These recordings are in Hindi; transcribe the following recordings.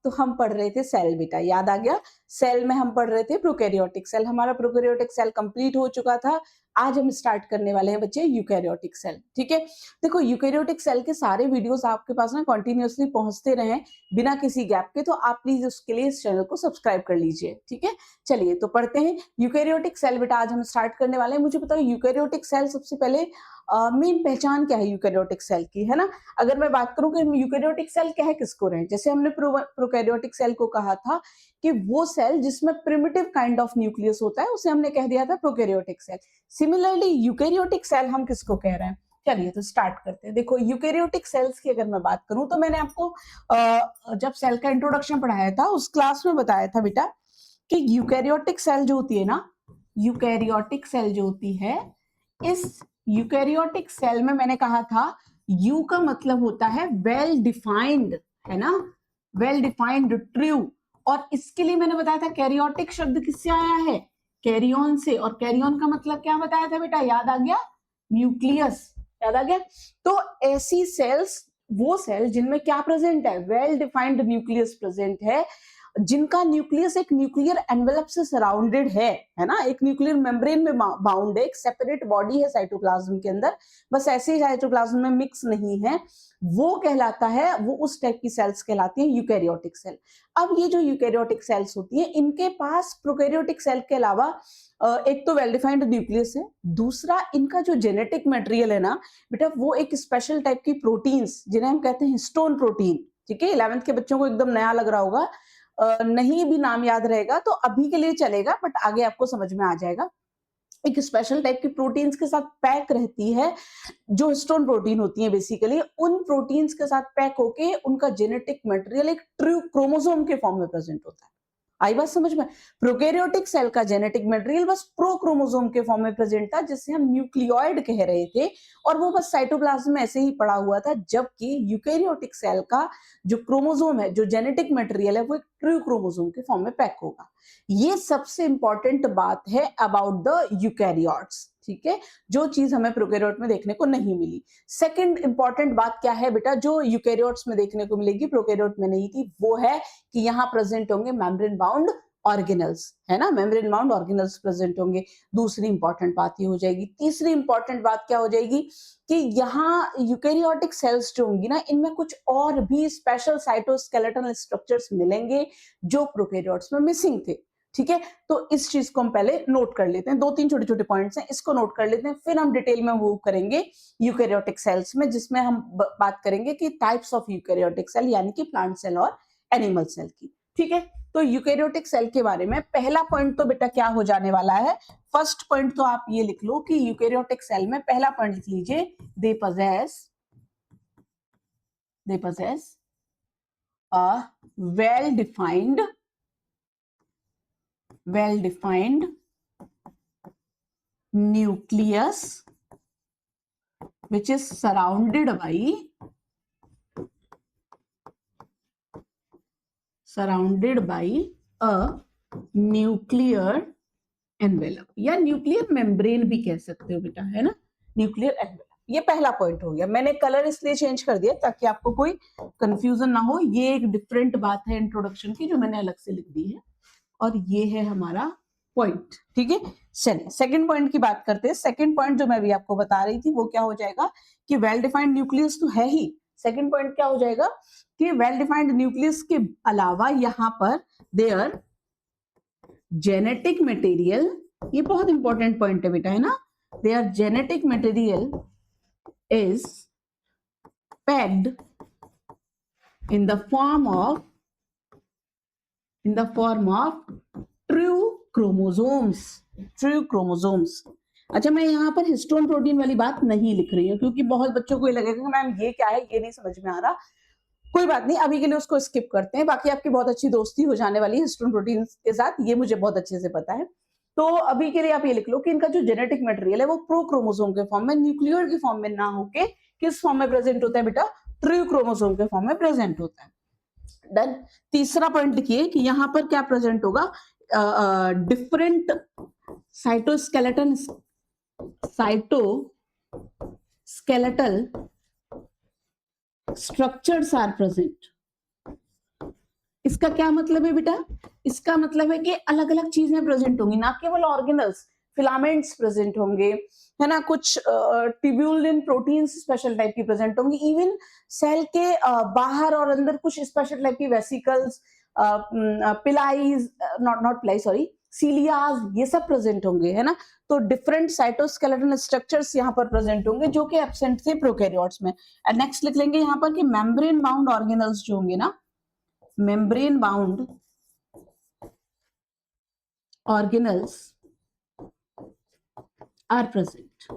तो हम पढ़ रहे थे सेल बेटा, याद आ गया? सेल में हम पढ़ रहे थे प्रोकैरियोटिक सेल, हमारा प्रोकैरियोटिक सेल कंप्लीट हो चुका था। आज हम स्टार्ट करने वाले हैं बच्चे यूकैरियोटिक सेल, ठीक है? देखो यूकैरियोटिक सेल के सारे वीडियोस आपके पास ना कंटिन्यूअसली पहुंचते रहे बिना किसी गैप के, तो आप प्लीज उसके लिए इस चैनल को सब्सक्राइब कर लीजिए, ठीक है? चलिए तो पढ़ते हैं यूकैरियोटिक सेल बेटा, आज हम स्टार्ट करने वाले हैं। मुझे बताओ यूकैरियोटिक सेल सबसे पहले मेन पहचान क्या है यूकैरियोटिक सेल की, है ना? अगर मैं बात करूं कि यूकैरियोटिक सेल कह किसको रहे हैं, जैसे हमने प्रोकैरियोटिक सेल को कहा था कि वो सेल जिसमें प्रिमिटिव काइंड ऑफ न्यूक्लियस होता है उसे हमने कह दिया था prokaryotic cell. Similarly eukaryotic cell हम किसको कह रहे हैं? चलिए तो स्टार्ट करते हैं। देखो यूकैरियोटिक सेल्स की अगर मैं बात करूं तो मैंने आपको जब सेल का इंट्रोडक्शन पढ़ाया था उस क्लास में बताया था बेटा कि यूकैरियोटिक सेल जो होती है ना, यूकैरियोटिक सेल जो होती है, इस यूकैरियोटिक सेल में मैंने कहा था यू का मतलब होता है वेल डिफाइंड, है ना? वेल डिफाइंड ट्रू, और इसके लिए मैंने बताया था कैरियोटिक शब्द किससे आया है? कैरियन से, और कैरियन का मतलब क्या बताया था बेटा, याद आ गया? न्यूक्लियस, याद आ गया? तो ऐसी सेल्स, वो सेल जिनमें क्या प्रेजेंट है? वेल डिफाइंड न्यूक्लियस प्रेजेंट है, जिनका न्यूक्लियस एक न्यूक्लियर एनवेलप से सराउंडेड है ना? एक न्यूक्लियर मेम्ब्रेन में बाउंड है, एक सेपरेट बॉडी है साइटोप्लाज्म के अंदर, बस ऐसे ही साइटोप्लाज्म में मिक्स नहीं है, वो कहलाता है, वो उस टाइप की सेल्स कहलाती है यूकैरियोटिक सेल। अब ये जो यूकैरियोटिक सेल्स होती है, इनके पास प्रोकैरियोटिक सेल के अलावा एक तो वेल डिफाइंड न्यूक्लियस है, दूसरा इनका जो जेनेटिक मटेरियल है ना बेटा, वो एक स्पेशल टाइप की प्रोटीन्स जिन्हें हम कहते हैं हिस्टोन प्रोटीन, ठीक है? 11th के बच्चों को एकदम नया लग रहा होगा, नहीं भी नाम याद रहेगा तो अभी के लिए चलेगा, बट आगे आपको समझ में आ जाएगा। एक स्पेशल टाइप की प्रोटीन्स के साथ पैक रहती है, जो हिस्टोन प्रोटीन होती है बेसिकली, उन प्रोटीन्स के साथ पैक होके उनका जेनेटिक मटेरियल एक ट्रू क्रोमोसोम के फॉर्म में प्रेजेंट होता है। आई बात समझ में? प्रोकैरियोटिक सेल का जेनेटिक मटेरियल बस प्रो क्रोमोसोम के फॉर्म में प्रेजेंट था, जिसे हम न्यूक्लियोइड कह रहे थे, और वो बस साइटोप्लाज्म में ऐसे ही पड़ा हुआ था, जबकि यूकैरियोटिक सेल का जो क्रोमोसोम है, जो जेनेटिक मटेरियल है, वो एक ट्रू क्रोमोसोम के फॉर्म में पैक होगा। ये सबसे इंपॉर्टेंट बात है अबाउट द यूकैरियोट्स, ठीक है? जो चीज हमें प्रोकैरियोट में देखने को नहीं मिली। सेकंड इंपॉर्टेंट बात क्या है बेटा, जो यूकैरियोट्स में देखने को मिलेगी, प्रोकैरियोट में नहीं थी, वो है कि यहाँ प्रेजेंट होंगे मेम्ब्रेन बाउंड ऑर्गेनल्स, है ना? मेम्ब्रेन बाउंड ऑर्गेनल्स प्रेजेंट होंगे। दूसरी इंपॉर्टेंट बात ये हो जाएगी। तीसरी इंपॉर्टेंट बात क्या हो जाएगी कि यहाँ यूकैरियोटिक सेल्स जो होंगी ना, इनमें कुछ और भी स्पेशल साइटोस्केलेटल स्ट्रक्चर्स मिलेंगे जो प्रोकैरियोट्स में मिसिंग थे, ठीक है? तो इस चीज को हम पहले नोट कर लेते हैं। 2-3 छोटे-छोटे पॉइंट्स हैं, इसको नोट कर लेते हैं, फिर हम डिटेल में मूव करेंगे यूकैरियोटिक सेल्स में, जिसमें हम बात करेंगे कि टाइप्स ऑफ यूकैरियोटिक सेल, यानी कि प्लांट सेल और एनिमल सेल की, ठीक है? तो यूकैरियोटिक सेल के बारे में पहला पॉइंट तो बेटा क्या हो जाने वाला है? फर्स्ट पॉइंट तो आप ये लिख लो कि यूकैरियोटिक सेल में पहला पॉइंट लिख लीजिए, दे possess a well-defined nucleus which is surrounded by a nuclear envelope, या न्यूक्लियर मेम्ब्रेन भी कह सकते हो बेटा, है ना? न्यूक्लियर एनवेलप, ये पहला पॉइंट हो गया। मैंने कलर इसलिए चेंज कर दिया ताकि आपको कोई कंफ्यूजन ना हो। ये एक डिफरेंट बात है इंट्रोडक्शन की, जो मैंने अलग से लिख दी है, और ये है हमारा पॉइंट, ठीक है? चलिए सेकंड पॉइंट की बात करते हैं। सेकंड पॉइंट जो मैं अभी आपको बता रही थी वो क्या हो जाएगा कि वेल डिफाइंड न्यूक्लियस तो है ही, सेकंड पॉइंट क्या हो जाएगा कि वेल डिफाइंड न्यूक्लियस के अलावा यहाँ पर देयर जेनेटिक मटेरियल, ये बहुत इंपॉर्टेंट पॉइंट है बेटा, है ना? There genetic material is packed in the form of true chromosomes। अच्छा, मैं यहाँ पर हिस्टोन प्रोटीन वाली बात नहीं लिख रही हूँ, क्योंकि बहुत बच्चों को ये लगेगा कि मैम ये क्या है, ये नहीं समझ में आ रहा। कोई बात नहीं, अभी के लिए उसको स्किप करते हैं। बाकी आपकी बहुत अच्छी दोस्ती हो जाने वाली है हिस्टोन प्रोटीन के साथ, ये मुझे बहुत अच्छे से पता है। तो अभी के लिए आप ये लिख लो कि इनका जो जेनेटिक मटेरियल है वो प्रो क्रोमोसोम के फॉर्म में, न्यूक्लियर के फॉर्म में ना होके किस फॉर्म में प्रेजेंट होता है बेटा? ट्रू क्रोमोसोम के फॉर्म में प्रेजेंट होता है। डन। तीसरा पॉइंट लिखिए कि यहां पर क्या प्रेजेंट होगा? Different cytoskeletal structures are present. इसका क्या मतलब है बेटा? इसका मतलब है कि अलग अलग चीजें प्रेजेंट होंगी, ना केवल ऑर्गेनल्स, फिलामेंट्स प्रेजेंट होंगे, है ना, कुछ ट्यूब्यूलिन प्रोटीन्स स्पेशल टाइप की प्रेजेंट होंगी, इवन सेल के बाहर और अंदर कुछ स्पेशल टाइप की वेसिकल्स, पिलाईज, नॉट नॉट पिलाई सॉरी, सीलियाज, ये सब प्रेजेंट होंगे, है ना। तो डिफरेंट साइटोस्केलेटन स्ट्रक्चर्स यहाँ पर प्रेजेंट होंगे जो कि एब्सेंट थे प्रोकैरियोट्स में। एंड नेक्स्ट लिख लेंगे यहाँ पर कि मेम्ब्रेन बाउंड ऑर्गेनल्स जो होंगे ना, membrane bound organelles are present,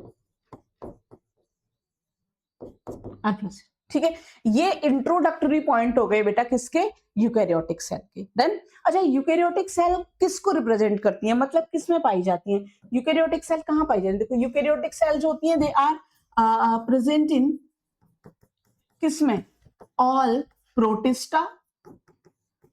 ठीक है। ये इंट्रोडक्टरी पॉइंट हो गए बेटा किसके? यूकैरियोटिक सेल के। देन अच्छा, यूकैरियोटिक सेल किसको रिप्रेजेंट करती है, मतलब किसमें पाई जाती है? यूकैरियोटिक सेल कहाँ पाई जाती है? देखो यूकैरियोटिक सेल जो होती है दे आर प्रेजेंट इन किसमें? ऑल प्रोटिस्टा,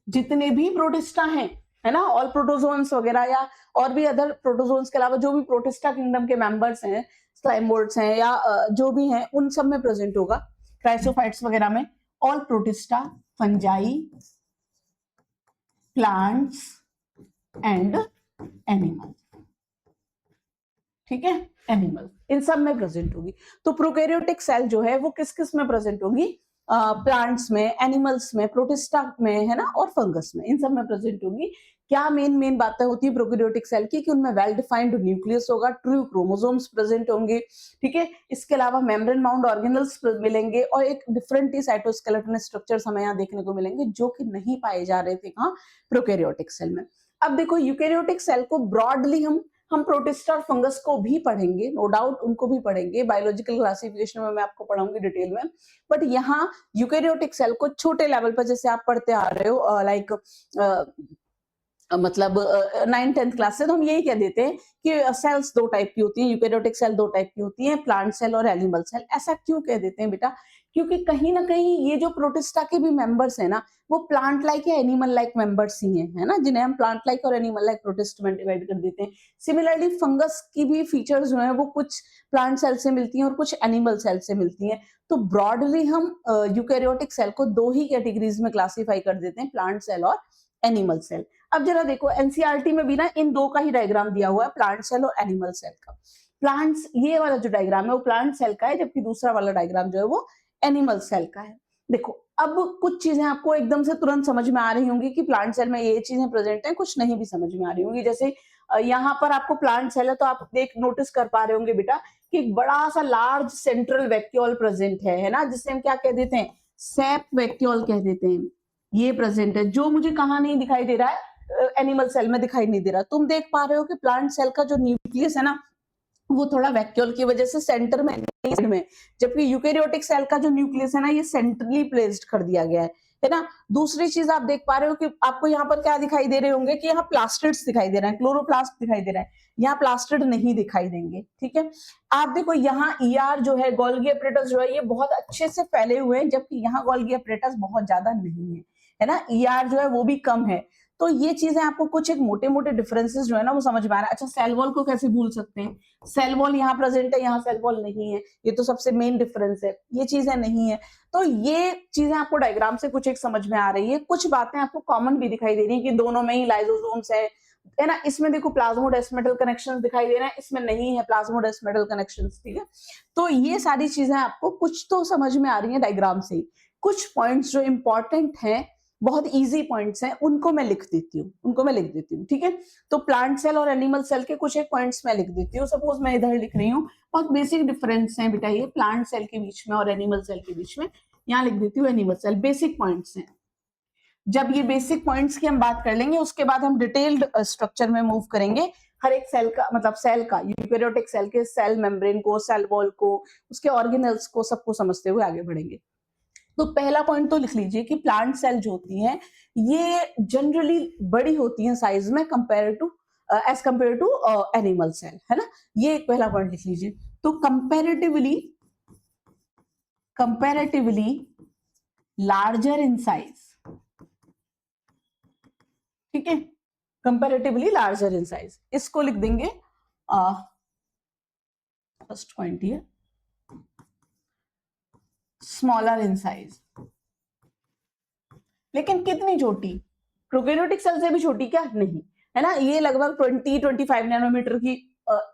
जितने भी प्रोटिस्टा हैं, है ना, ऑल प्रोटोजोन्स वगैरह या और भी अदर प्रोटोजोन्स के अलावा जो भी प्रोटिस्टा किंगडम के मेंबर्स हैं, स्लाइम मोल्ड्स हैं या जो भी हैं, उन सब में प्रेजेंट होगा, क्राइसोफाइट्स वगैरह में। All protista, fungi, plants and animal, ठीक है, एनिमल, इन सब में प्रेजेंट होगी। तो प्रोकैरियोटिक सेल जो है वो किस किस में प्रेजेंट होगी? प्लांट्स में, एनिमल्स में, प्रोटिस्टा में, है ना, और फंगस में, इन सब में प्रेजेंट होगी। क्या मेन मेन बातें होती है प्रोकैरियोटिक सेल की कि उनमें वेल डिफाइंड न्यूक्लियस होगा, ट्रू क्रोमोसोम्स प्रेजेंट होंगे, ठीक है। इसके अलावा मेम्ब्रेन बाउंड ऑर्गेनल्स मिलेंगे और एक डिफरेंट ही साइटोस्केलेटन स्ट्रक्चर्स हमें यहाँ देखने को मिलेंगे जो कि नहीं पाए जा रहे थे कहाँ? प्रोकैरियोटिक सेल में। अब देखो यूकैरियोटिक सेल को ब्रॉडली हम प्रोटिस्टा और फंगस को भी पढ़ेंगे, नो डाउट उनको भी पढ़ेंगे, बायोलॉजिकल क्लासिफिकेशन में मैं आपको पढ़ाऊंगी डिटेल में। बट यहाँ यूकैरियोटिक सेल को छोटे लेवल पर जैसे आप पढ़ते आ रहे हो, लाइक मतलब 9th-10th क्लास से, तो हम यही कह देते हैं कि सेल्स दो टाइप की होती हैं, यूकैरियोटिक सेल दो टाइप की होती हैं, प्लांट सेल और एनिमल सेल। ऐसा क्यों कह देते हैं बेटा? क्योंकि कहीं ना कहीं ये जो प्रोटिस्टा के भी मेंबर्स हैं ना, वो प्लांट लाइक या एनिमल लाइक मेंबर्स ही हैं, है ना, जिन्हें हम प्लांट लाइक और एनिमल लाइक प्रोटिस्ट में डिवाइड कर देते हैं। सिमिलरली फंगस की भी फीचर्स जो है वो कुछ प्लांट सेल से मिलती हैं और कुछ एनिमल सेल से मिलती हैं। तो ब्रॉडली हम यूकैरियोटिक सेल को दो ही कैटेगरीज में क्लासीफाई कर देते हैं, प्लांट सेल और एनिमल सेल। अब जरा देखो एनसीईआरटी में भी ना इन दो का ही डायग्राम दिया हुआ है, प्लांट सेल और एनिमल सेल का। प्लांट्स, ये वाला जो डायग्राम है वो प्लांट सेल का है, जबकि दूसरा वाला डायग्राम जो है वो एनिमल सेल का है। देखो अब कुछ चीजें आपको एकदम से तुरंत समझ में आ रही होंगी कि प्लांट सेल में ये चीजें प्रेजेंट हैं, कुछ नहीं भी समझ में आ रही होंगी। जैसे यहाँ पर आपको प्लांट सेल है तो आप देख नोटिस कर पा रहे होंगे बेटा कि एक बड़ा सा लार्ज सेंट्रल वैक्यूल प्रेजेंट है ना, जिसे हम क्या कह देते हैं? सेप वैक्यूल कह देते हैं। ये प्रेजेंट है, जो मुझे कहाँ नहीं दिखाई दे रहा है, एनिमल सेल में दिखाई नहीं दे रहा। तुम देख पा रहे हो कि प्लांट सेल का जो न्यूक्लियस है ना, वो थोड़ा वैक्यूल की वजह से सेंटर में, जबकि यूकैरियोटिक सेल का जो न्यूक्लियस है ना, ये सेंट्रली प्लेस्ड कर दिया गया है ना। दूसरी चीज आप देख पा रहे हो कि आपको यहाँ पर क्या दिखाई दे रहे होंगे कि यहाँ प्लास्टिड्स दिखाई दे रहे हैं, क्लोरोप्लास्ट दिखाई दे रहा है, यहाँ प्लास्टिड नहीं दिखाई देंगे, ठीक है। आप देखो यहाँ ईआर जो है, गोल्गी अपरेटस जो है, ये बहुत अच्छे से फैले हुए हैं, जबकि यहाँ गोल्गी अपरेटस बहुत ज्यादा नहीं है ना, ईआर जो है वो भी कम है। तो ये चीजें आपको कुछ एक मोटे मोटे डिफरेंसेस जो है ना वो समझ में आ रहा है। अच्छा, सेल वॉल को कैसे भूल सकते हैं? सेल वॉल यहाँ प्रेजेंट है, यहाँ सेल वॉल नहीं है, ये तो सबसे मेन डिफरेंस है, ये चीजें नहीं है। तो ये चीजें आपको डायग्राम से कुछ एक समझ में आ रही है, कुछ बातें आपको कॉमन भी दिखाई दे रही है कि दोनों में ही लाइसोसोम्स है ना। इसमें देखो प्लाज्मोडेस्मेटल कनेक्शंस दिखाई दे रहे हैं, इसमें नहीं है प्लाज्मोडेस्मेटल कनेक्शंस, ठीक है। तो ये सारी चीजें आपको कुछ तो समझ में आ रही है डायग्राम से। कुछ पॉइंट्स जो इंपॉर्टेंट हैं, बहुत इजी पॉइंट्स हैं, उनको मैं लिख देती हूँ, ठीक है। तो प्लांट सेल और एनिमल सेल के कुछ एक पॉइंट्स मैं लिख देती हूँ। सपोज मैं इधर लिख रही हूँ, बहुत बेसिक डिफरेंस है बेटा ये प्लांट सेल के बीच में और एनिमल सेल के बीच में। यहाँ लिख देती हूँ एनिमल सेल, बेसिक पॉइंट्स हैं। जब ये बेसिक पॉइंट्स की हम बात कर लेंगे, उसके बाद हम डिटेल्ड स्ट्रक्चर में मूव करेंगे। हर एक सेल का मतलब सेल का, यूकैरियोटिक सेल के सेल मेम्ब्रेन को, सेल वॉल को, उसके ऑर्गेनल्स को, सबको समझते हुए आगे बढ़ेंगे। तो पहला पॉइंट तो लिख लीजिए कि प्लांट सेल जो होती हैं ये जनरली बड़ी होती हैं साइज में compare to as compare to animal cell, है ना। ये एक पहला पॉइंट लिख लीजिए। तो कंपैरेटिवली लार्जर इन साइज, ठीक है, कंपैरेटिवली लार्जर इन साइज, इसको लिख देंगे फर्स्ट पॉइंट ये स्मॉलर इन साइज। लेकिन कितनी छोटी, प्रोकैरियोटिक सेल से भी छोटी क्या? नहीं, है ना? ये लगभग 20-25 नैनोमीटर की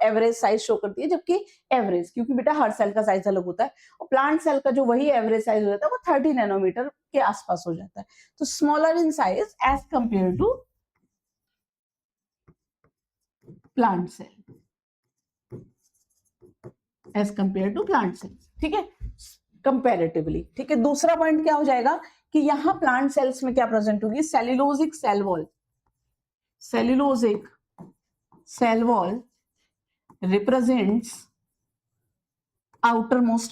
एवरेज साइज शो करती है, जबकि एवरेज, क्योंकि बेटा हर सेल का साइज अलग होता है और प्लांट सेल का जो वही एवरेज साइज हो जाता है वो 30 नैनोमीटर के आसपास हो जाता है। तो smaller in size as compare to plant cell, as compare to plant cell, ठीक है, कंपैरेटिवली, ठीक है। दूसरा पॉइंट क्या हो जाएगा कि यहां प्लांट सेल्स में क्या प्रेजेंट होगी? Cellulosic cell wall, cellulosic cell wall represents outermost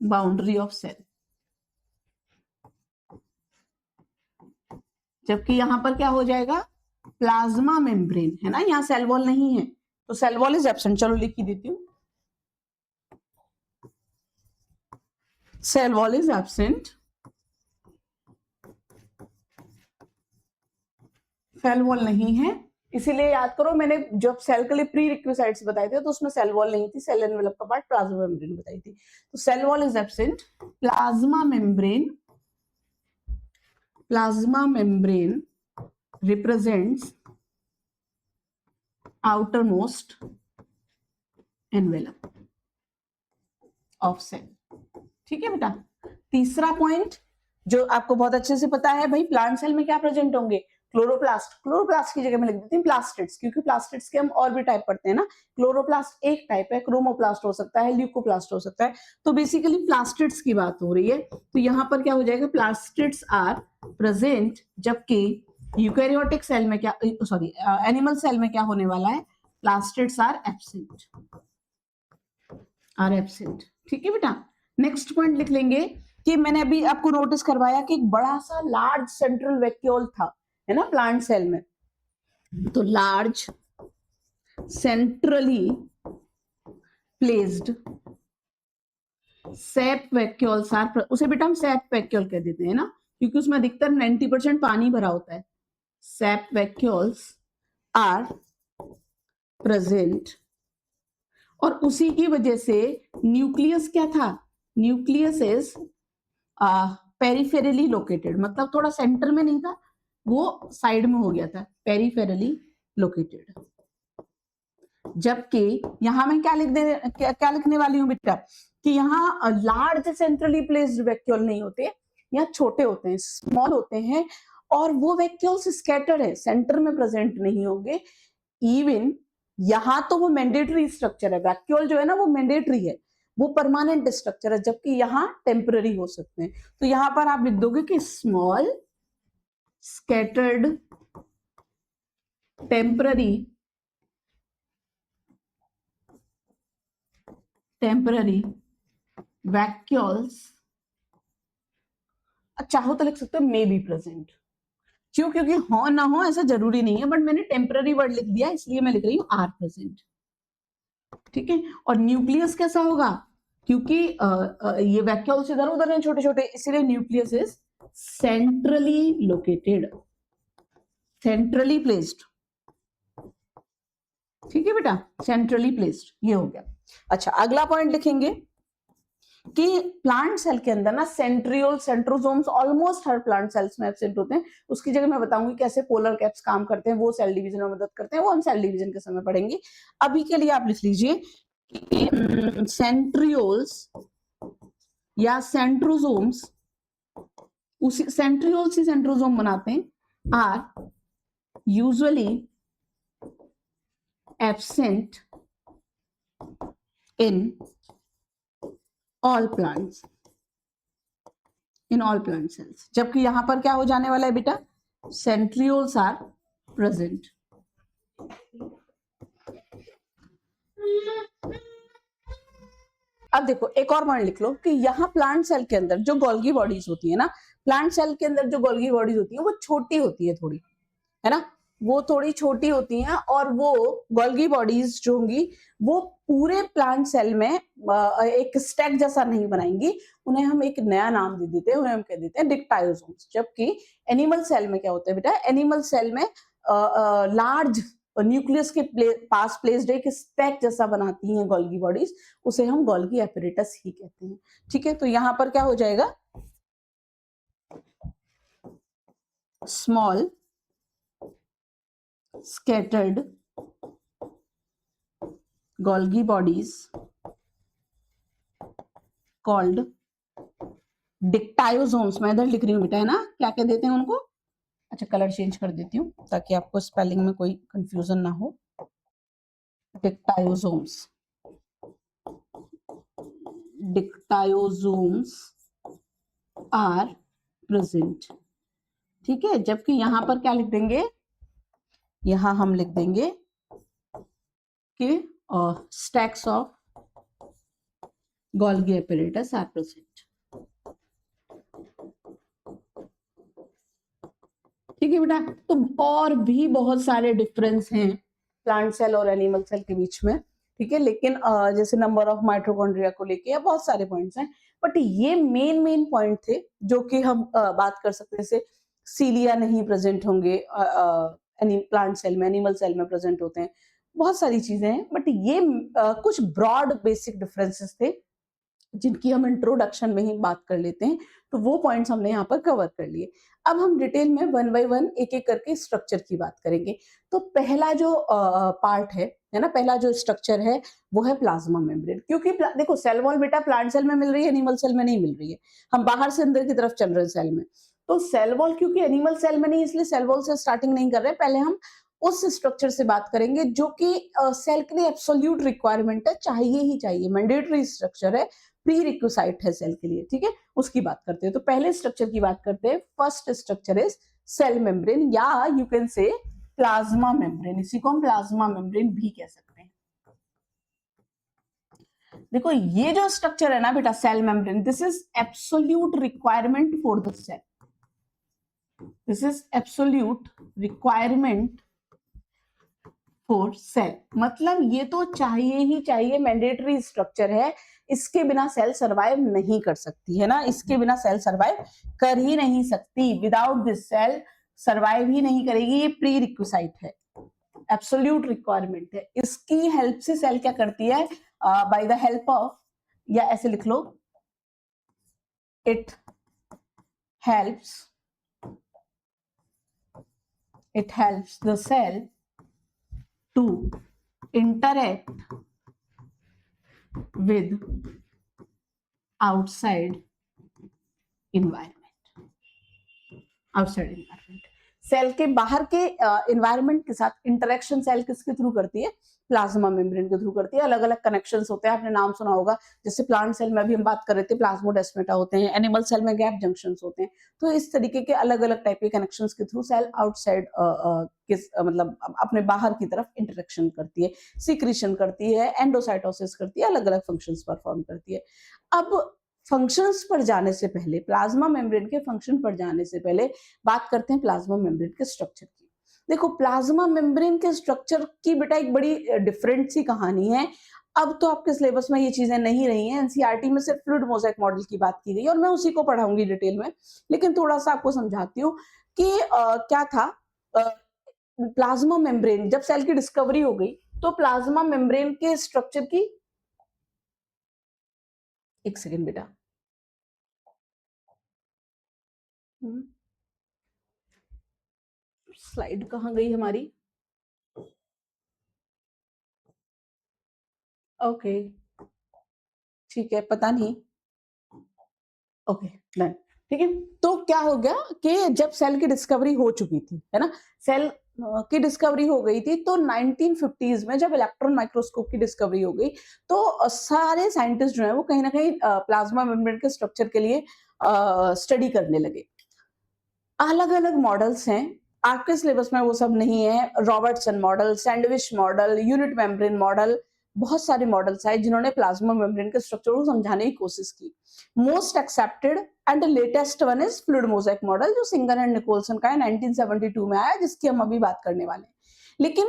boundary of cell, जबकि यहां पर क्या हो जाएगा? प्लाज्मा मेम्ब्रेन, है ना, यहां सेल वॉल नहीं है तो सेल वॉल इज एब्सेंट। चलो लिख ही देती हूँ, cell wall is absent, cell wall नहीं है। इसीलिए याद करो, मैंने जब सेल के लिए प्री रिक्विजिट्स बताए थे तो उसमें सेल वॉल नहीं थी, सेल एनवेलप का पार्ट प्लाज्मा मेम्ब्रेन बताई थी। तो cell wall is absent, plasma membrane, plasma membrane represents outermost envelope of cell, ठीक है बेटा। तीसरा पॉइंट जो आपको बहुत अच्छे से पता है भाई, प्लांट सेल में क्या प्रेजेंट होंगे? क्लोरोप्लास्ट, क्लोरोप्लास्ट की जगह में लिख देती हूँ प्लास्टिड्स, क्योंकि प्लास्टिड्स के हम और भी टाइप पढ़ते हैं ना। क्लोरोप्लास्ट एक टाइप है, क्रोमोप्लास्ट हो सकता है, ल्यूकोप्लास्ट हो सकता है, तो बेसिकली प्लास्टिड्स की बात हो रही है। तो यहाँ पर क्या हो जाएगा? प्लास्टिड्स आर प्रेजेंट, जबकि यूकैरियोटिक सेल में क्या, सॉरी एनिमल सेल में क्या होने वाला है? Plastids are absent, are absent, ठीक है बेटा। नेक्स्ट पॉइंट लिख लेंगे कि मैंने अभी आपको नोटिस करवाया कि एक बड़ा सा लार्ज सेंट्रल वैक्यूल था, है ना, प्लांट सेल में। तो large centrally placed sap vacuoles are, उसे बेटा हम सैप वैक्यूल कह देते हैं ना, क्योंकि उसमें अधिकतर 90% पानी भरा होता है। सैप वैक्यूल्स आर प्रेजेंट, और उसी की वजह से न्यूक्लियस क्या था? न्यूक्लियस इज पेरिफेरली लोकेटेड, मतलब थोड़ा सेंटर में नहीं था, वो साइड में हो गया था, पेरिफेरली लोकेटेड। जबकि यहां मैं क्या क्या लिखने वाली हूं बेटा कि यहाँ लार्ज सेंट्रली प्लेस्ड वैक्यूल नहीं होते, यहाँ छोटे होते हैं, स्मॉल होते हैं, और वो वैक्यूल्स स्कैटर्ड है, सेंटर में प्रेजेंट नहीं होंगे। इवन यहाँ तो वो मैंडेटरी स्ट्रक्चर है, वैक्यूल जो है ना वो मैंडेटरी है, वो परमानेंट स्ट्रक्चर है, जबकि यहाँ टेम्पररी हो सकते हैं। तो यहाँ पर आप लिख दोगे कि स्मॉल स्कैटर्ड टेम्पररी वैक्यूल्स, चाहो तो लिख सकते हो मे बी प्रेजेंट, क्यों? क्योंकि हो ना हो ऐसा जरूरी नहीं है, बट मैंने टेम्पररी वर्ड लिख दिया इसलिए मैं लिख रही हूँ आर प्रेजेंट, ठीक है। और न्यूक्लियस कैसा होगा? क्योंकि ये वैक्यूल्स इधर उधर हैं छोटे छोटे, इसलिए nucleus is centrally located, centrally placed, ठीक है बेटा, सेंट्रली प्लेस्ड, ये हो गया। अच्छा, अगला पॉइंट लिखेंगे कि प्लांट सेल के अंदर ना सेंट्रियोल सेंट्रोसोम्स ऑलमोस्ट हर प्लांट सेल्स में एब्सेंट होते हैं। उसकी जगह मैं बताऊंगी कैसे पोलर कैप्स काम करते हैं, वो सेल डिवीजन में मदद करते हैं, वो हम सेल डिवीजन के समय पढ़ेंगे। अभी के लिए आप लिख लीजिए सेंट्रियोल्स या सेंट्रोसोम्स, उसी सेंट्रियोल्स ही सेंट्रोसोम बनाते हैं, are usually absent in all plants, in all plant cells, जबकि यहां पर क्या हो जाने वाला है बेटा? centrioles are present। अब देखो एक और पॉइंट लिख लो कि यहाँ प्लांट सेल के अंदर जो गोल्गी बॉडीज होती है ना, प्लांट सेल के अंदर जो गोल्गी बॉडीज होती है वो छोटी होती है थोड़ी, है ना, वो थोड़ी छोटी होती हैं, और वो गोल्गी बॉडीज जो होंगी वो पूरे प्लांट सेल में एक स्टैक जैसा नहीं बनाएंगी, उन्हें हम एक नया नाम दे देते हैं, उन्हें हम कह देते हैं डिक्टायोसोम्स। जबकि एनिमल सेल में क्या होता है बेटा? एनिमल सेल में लार्ज न्यूक्लियस के पास प्लेस्ड एक स्टैक जैसा बनाती हैं गोल्गी बॉडीज, उसे हम गोल्गी एपरेटस ही कहते हैं। ठीक है, तो यहाँ पर क्या हो जाएगा, small scattered Golgi bodies called डिक्टायोसोम्स। मैं इधर लिख रही हूँ बेटा, है ना, क्या कह देते हैं उनको, अच्छा कलर चेंज कर देती हूँ ताकि आपको स्पेलिंग में कोई कंफ्यूजन ना हो। डिक्टायोसोम्स, डिक्टायोसोम्स आर प्रेजेंट। ठीक है, जबकि यहां पर क्या लिख देंगे, यहां हम लिख देंगे कि stacks of Golgi apparatus are present. ठीक है बेटा, तो और भी बहुत सारे डिफरेंस हैं प्लांट सेल और एनिमल सेल के बीच में। ठीक है, लेकिन जैसे नंबर ऑफ माइटोकॉन्ड्रिया को लेके बहुत सारे पॉइंट्स हैं, बट ये मेन पॉइंट थे जो कि हम बात कर सकते हैं। जैसे सीलिया नहीं प्रेजेंट होंगे प्लांट सेल में, एनिमल सेल में प्रेजेंट होते हैं, बहुत सारी चीजें हैं, बट ये कुछ ब्रॉड बेसिक डिफरेंसेस थे जिनकी हम इंट्रोडक्शन में ही बात कर लेते हैं। तो वो पॉइंट्स हमने यहाँ पर कवर कर लिए। अब हम डिटेल में वन बाय वन एक एक करके स्ट्रक्चर की बात करेंगे। तो पहला जो पार्ट है ना, पहला जो स्ट्रक्चर है वो है प्लाज्मा मेम्ब्रेन। क्योंकि देखो सेल वॉल बेटा प्लांट सेल में मिल रही है, एनिमल सेल में नहीं मिल रही है, हम बाहर से अंदर की तरफ चल रहे हैं सेल में। तो सेल वॉल क्योंकि एनिमल सेल में नहीं, इसलिए सेल वॉल से स्टार्टिंग नहीं कर रहे, पहले हम उस स्ट्रक्चर से बात करेंगे जो कि सेल के लिए एब्सोल्यूट रिक्वायरमेंट है, चाहिए ही चाहिए, मैंडेटरी स्ट्रक्चर है, प्री रिक्विसाइट है सेल के लिए। ठीक है, उसकी बात करते हैं। तो पहले स्ट्रक्चर की बात करते हैं। First structure is cell membrane, या you can say plasma membrane, इसी को हम प्लाज्मा मेम्ब्रेन भी कह सकते हैं। देखो ये जो स्ट्रक्चर है ना बेटा cell membrane, this is absolute requirement for the cell, this is absolute requirement for cell, मतलब ये तो चाहिए ही चाहिए, मैंडेटरी स्ट्रक्चर है, इसके बिना सेल सरवाइव नहीं कर सकती, है ना, इसके बिना सेल सरवाइव कर ही नहीं सकती, विदाउट दिस सेल सरवाइव ही नहीं करेगी, ये प्री रिक्विसाइट है, एब्सोल्यूट रिक्वायरमेंट है। इसकी हेल्प से सेल क्या करती है, बाय द हेल्प ऑफ, या ऐसे लिख लो, it helps the cell to interact with outside environment, cell के बाहर के एनवायरनमेंट के साथ इंटरेक्शन सेल किसके थ्रू करती है, प्लाज्मा मेम्ब्रेन के थ्रू करती है। अलग अलग कनेक्शंस होते हैं, आपने नाम सुना होगा, जैसे प्लांट सेल में भी हम बात कर रहे थे प्लाज्मोडेस्माटा होते हैं, एनिमल सेल में गैप जंक्शंस होते हैं। तो इस तरीके के अलग अलग टाइप के कनेक्शंस के थ्रू सेल आउटसाइड मतलब अपने बाहर की तरफ इंटरेक्शन करती है, सिक्रीशन करती है, एंडोसाइटोसिस करती है, अलग अलग फंक्शंस परफॉर्म करती है। अब फंक्शंस पर जाने से पहले, प्लाज्मा मेम्ब्रेन के फंक्शन पर जाने से पहले बात करते हैं प्लाज्मा मेम्ब्रेन के स्ट्रक्चर की। देखो प्लाज्मा मेम्ब्रेन के स्ट्रक्चर की बेटा एक बड़ी डिफरेंट सी कहानी है। अब तो आपके सिलेबस में ये चीजें नहीं रही हैं, एनसीईआरटी में सिर्फ फ्लूइड मोज़ेक मॉडल की बात की गई और मैं उसी को पढ़ाऊंगी डिटेल में, लेकिन थोड़ा सा आपको समझाती हूँ कि क्या था। प्लाज्मा मेम्ब्रेन जब सेल की डिस्कवरी हो गई तो प्लाज्मा मेम्ब्रेन के स्ट्रक्चर की, एक सेकेंड बेटा, स्लाइड कहाँ गई हमारी, ओके ठीक है, पता नहीं, ओके डन, ठीक है। तो क्या हो गया कि जब सेल की डिस्कवरी हो चुकी थी, है ना, सेल की डिस्कवरी हो गई थी, तो 1950s में जब इलेक्ट्रॉन माइक्रोस्कोप की डिस्कवरी हो गई तो सारे साइंटिस्ट जो है वो कहीं ना कहीं प्लाज्मा मेम्ब्रेन के स्ट्रक्चर के लिए स्टडी करने लगे। अलग अलग मॉडल्स हैं, आपके सिलेबस में वो सब नहीं है, Robertson model, sandwich model, unit membrane model, बहुत सारे मॉडल्स आए जिन्होंने प्लाज्मा मेम्ब्रेन के स्ट्रक्चर को समझाने की कोशिश की। Most accepted and latest one is fluid mosaic model, जो सिंगर एंड निकोलसन का है, 1972 में आया, जिसकी हम अभी बात करने वाले हैं। लेकिन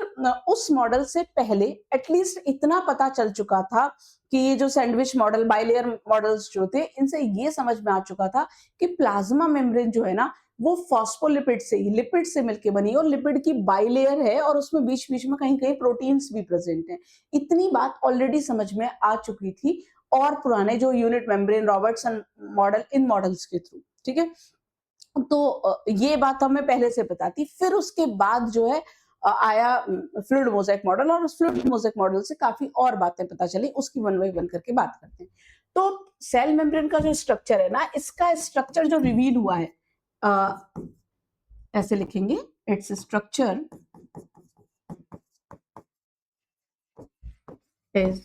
उस मॉडल से पहले एटलीस्ट इतना पता चल चुका था कि ये जो सैंडविच मॉडल, बाइलेयर मॉडल्स जो थे, इनसे ये समझ में आ चुका था कि प्लाज्मा मेम्ब्रेन जो है ना, वो फॉस्फोलिपिड से ही, लिपिड से मिलके बनी है और लिपिड की बाइलेयर है और उसमें बीच-बीच में कहीं-कहीं प्रोटीन्स भी प्रेजेंट हैं। इतनी बात ऑलरेडी समझ में आ चुकी थी और पुराने जो यूनिट मेम्ब्रेन, रॉबर्टसन मॉडल, इन मॉडल्स के थ्रू, ठीक है? तो ये बात हमें पहले से पता थी। फिर उसके बाद जो है आया फ्लूइड मोज़ेक मॉडल और उस फ्लूइड मोज़ेक मॉडल से काफ़ी और बातें पता चली, उसकी वन बाय वन करके बात करते हैं। तो सेल मेम्ब्रेन का जो स्ट्रक्चर है ना, इसका स्ट्रक्चर जो रिवील हुआ है, अ, ऐसे लिखेंगे, इट्स स्ट्रक्चर इज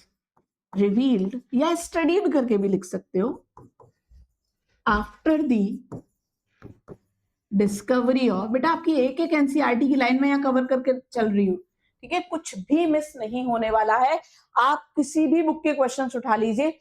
रिवील्ड, या स्टडीड करके भी लिख सकते हो, आफ्टर दी डिस्कवरी ऑफ, बेटा आपकी एक एक एनसीईआरटी की लाइन में यहाँ कवर करके चल रही हूँ, ठीक है? कुछ भी मिस नहीं होने वाला है। आप किसी भी बुक के क्वेश्चंस उठा लीजिए,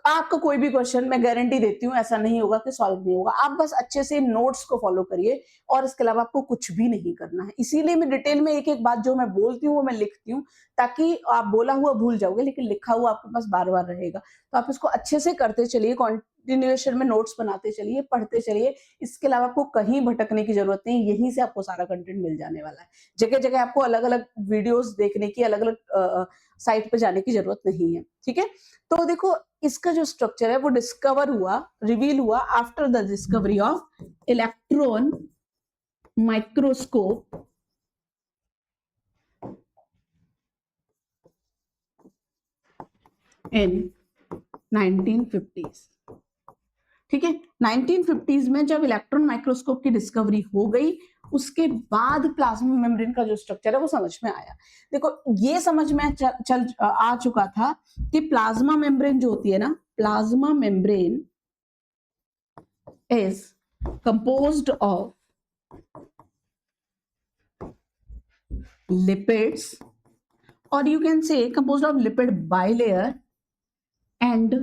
आपका कोई भी क्वेश्चन मैं गारंटी देती हूँ ऐसा नहीं होगा कि सॉल्व नहीं होगा। आप बस अच्छे से नोट्स को फॉलो करिए और इसके अलावा आपको कुछ भी नहीं करना है। इसीलिए मैं डिटेल में एक-एक बात जो मैं बोलती हूँ वो मैं लिखती हूँ, ताकि आप बोला हुआ भूल जाओगे लेकिन लिखा हुआ आपके पास बार-बार रहेगा। तो आप इसको अच्छे से करते चलिए, कंटिन्यूएशन में नोट्स बनाते चलिए, पढ़ते चलिए। इसके अलावा आपको कहीं भटकने की जरूरत नहीं, यहीं से आपको सारा कंटेंट मिल जाने वाला है। जगह-जगह आपको अलग-अलग वीडियोस देखने की, अलग-अलग साइट पे जाने की जरूरत नहीं है, ठीक है? तो देखो, इसका जो स्ट्रक्चर है वो डिस्कवर हुआ, रिवील हुआ after the discovery of electron microscope in 1950s। ठीक है, 1950s में जब इलेक्ट्रॉन माइक्रोस्कोप की डिस्कवरी हो गई, उसके बाद प्लाज्मा मेम्ब्रेन का जो स्ट्रक्चर है वो समझ में आया। देखो, ये समझ में आ चुका था कि प्लाज्मा मेम्ब्रेन जो होती है ना, plasma membrane is composed of lipids, or you can say composed of lipid bilayer and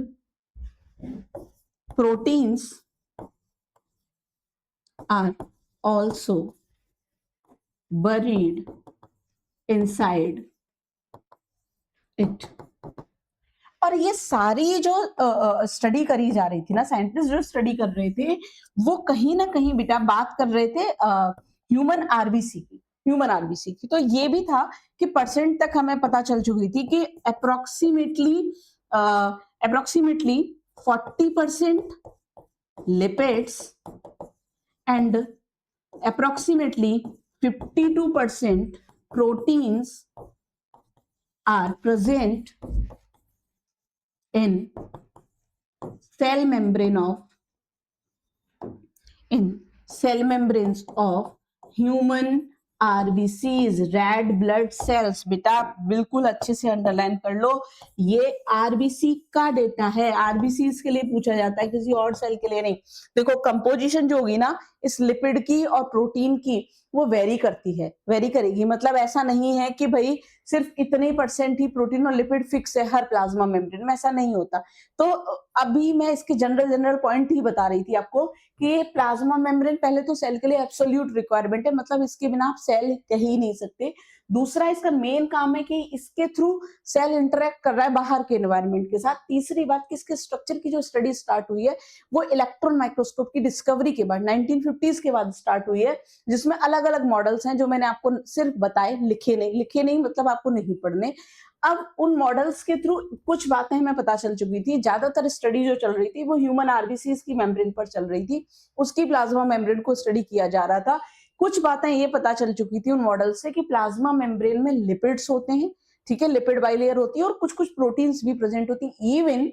proteins are also buried inside it। और ये सारी जो स्टडी करी जा रही थी ना, साइंटिस्ट जो स्टडी कर रहे थे, वो कहीं ना कहीं बेटा बात कर रहे थे ह्यूमन आरबीसी की, ह्यूमन आरबीसी की। तो ये भी था कि परसेंट तक हमें पता चल चुकी थी कि approximately 40% lipids and approximately 52% proteins are present in cell membranes of human RBCs, red blood cells. बेटा बिल्कुल अच्छे से अंडरलाइन कर लो, ये आरबीसी का डेटा है, आरबीसी के लिए पूछा जाता है, किसी और सेल के लिए नहीं। देखो, कंपोजिशन जो होगी ना इस लिपिड की और प्रोटीन की, वो वेरी करती है, वेरी करेगी। मतलब ऐसा नहीं है कि भाई सिर्फ इतने परसेंट ही प्रोटीन और लिपिड फिक्स है हर प्लाज्मा मेम्ब्रेन में, ऐसा नहीं होता। तो अभी मैं इसके जनरल पॉइंट ही बता रही थी आपको कि प्लाज्मा मेम्ब्रेन पहले तो सेल के लिए एब्सोल्यूट रिक्वायरमेंट है, मतलब इसके बिना आप सेल कह ही नहीं सकते। दूसरा, इसका मेन काम है कि इसके थ्रू सेल इंटरेक्ट कर रहा है बाहर के एनवायरनमेंट के साथ। तीसरी बात कि इसके स्ट्रक्चर की जो स्टडी स्टार्ट हुई है वो इलेक्ट्रॉन माइक्रोस्कोप की डिस्कवरी के बाद 1950s के बाद स्टार्ट हुई है, जिसमें अलग अलग मॉडल्स हैं जो मैंने आपको सिर्फ बताए, लिखे नहीं मतलब आपको नहीं पढ़ने। अब उन मॉडल्स के थ्रू कुछ बातें हमें पता चल चुकी थी। ज्यादातर स्टडी जो चल रही थी वो ह्यूमन आरबीसी की मेम्ब्रेन पर चल रही थी, उसकी प्लाज्मा मेम्ब्रेन को स्टडी किया जा रहा था। कुछ बातें ये पता चल चुकी थी उन मॉडल से कि प्लाज्मा मेम्ब्रेन में लिपिड्स होते हैं, ठीक है, लिपिड बाइलेयर होती है और कुछ कुछ प्रोटीन्स भी प्रेजेंट होती है, इवन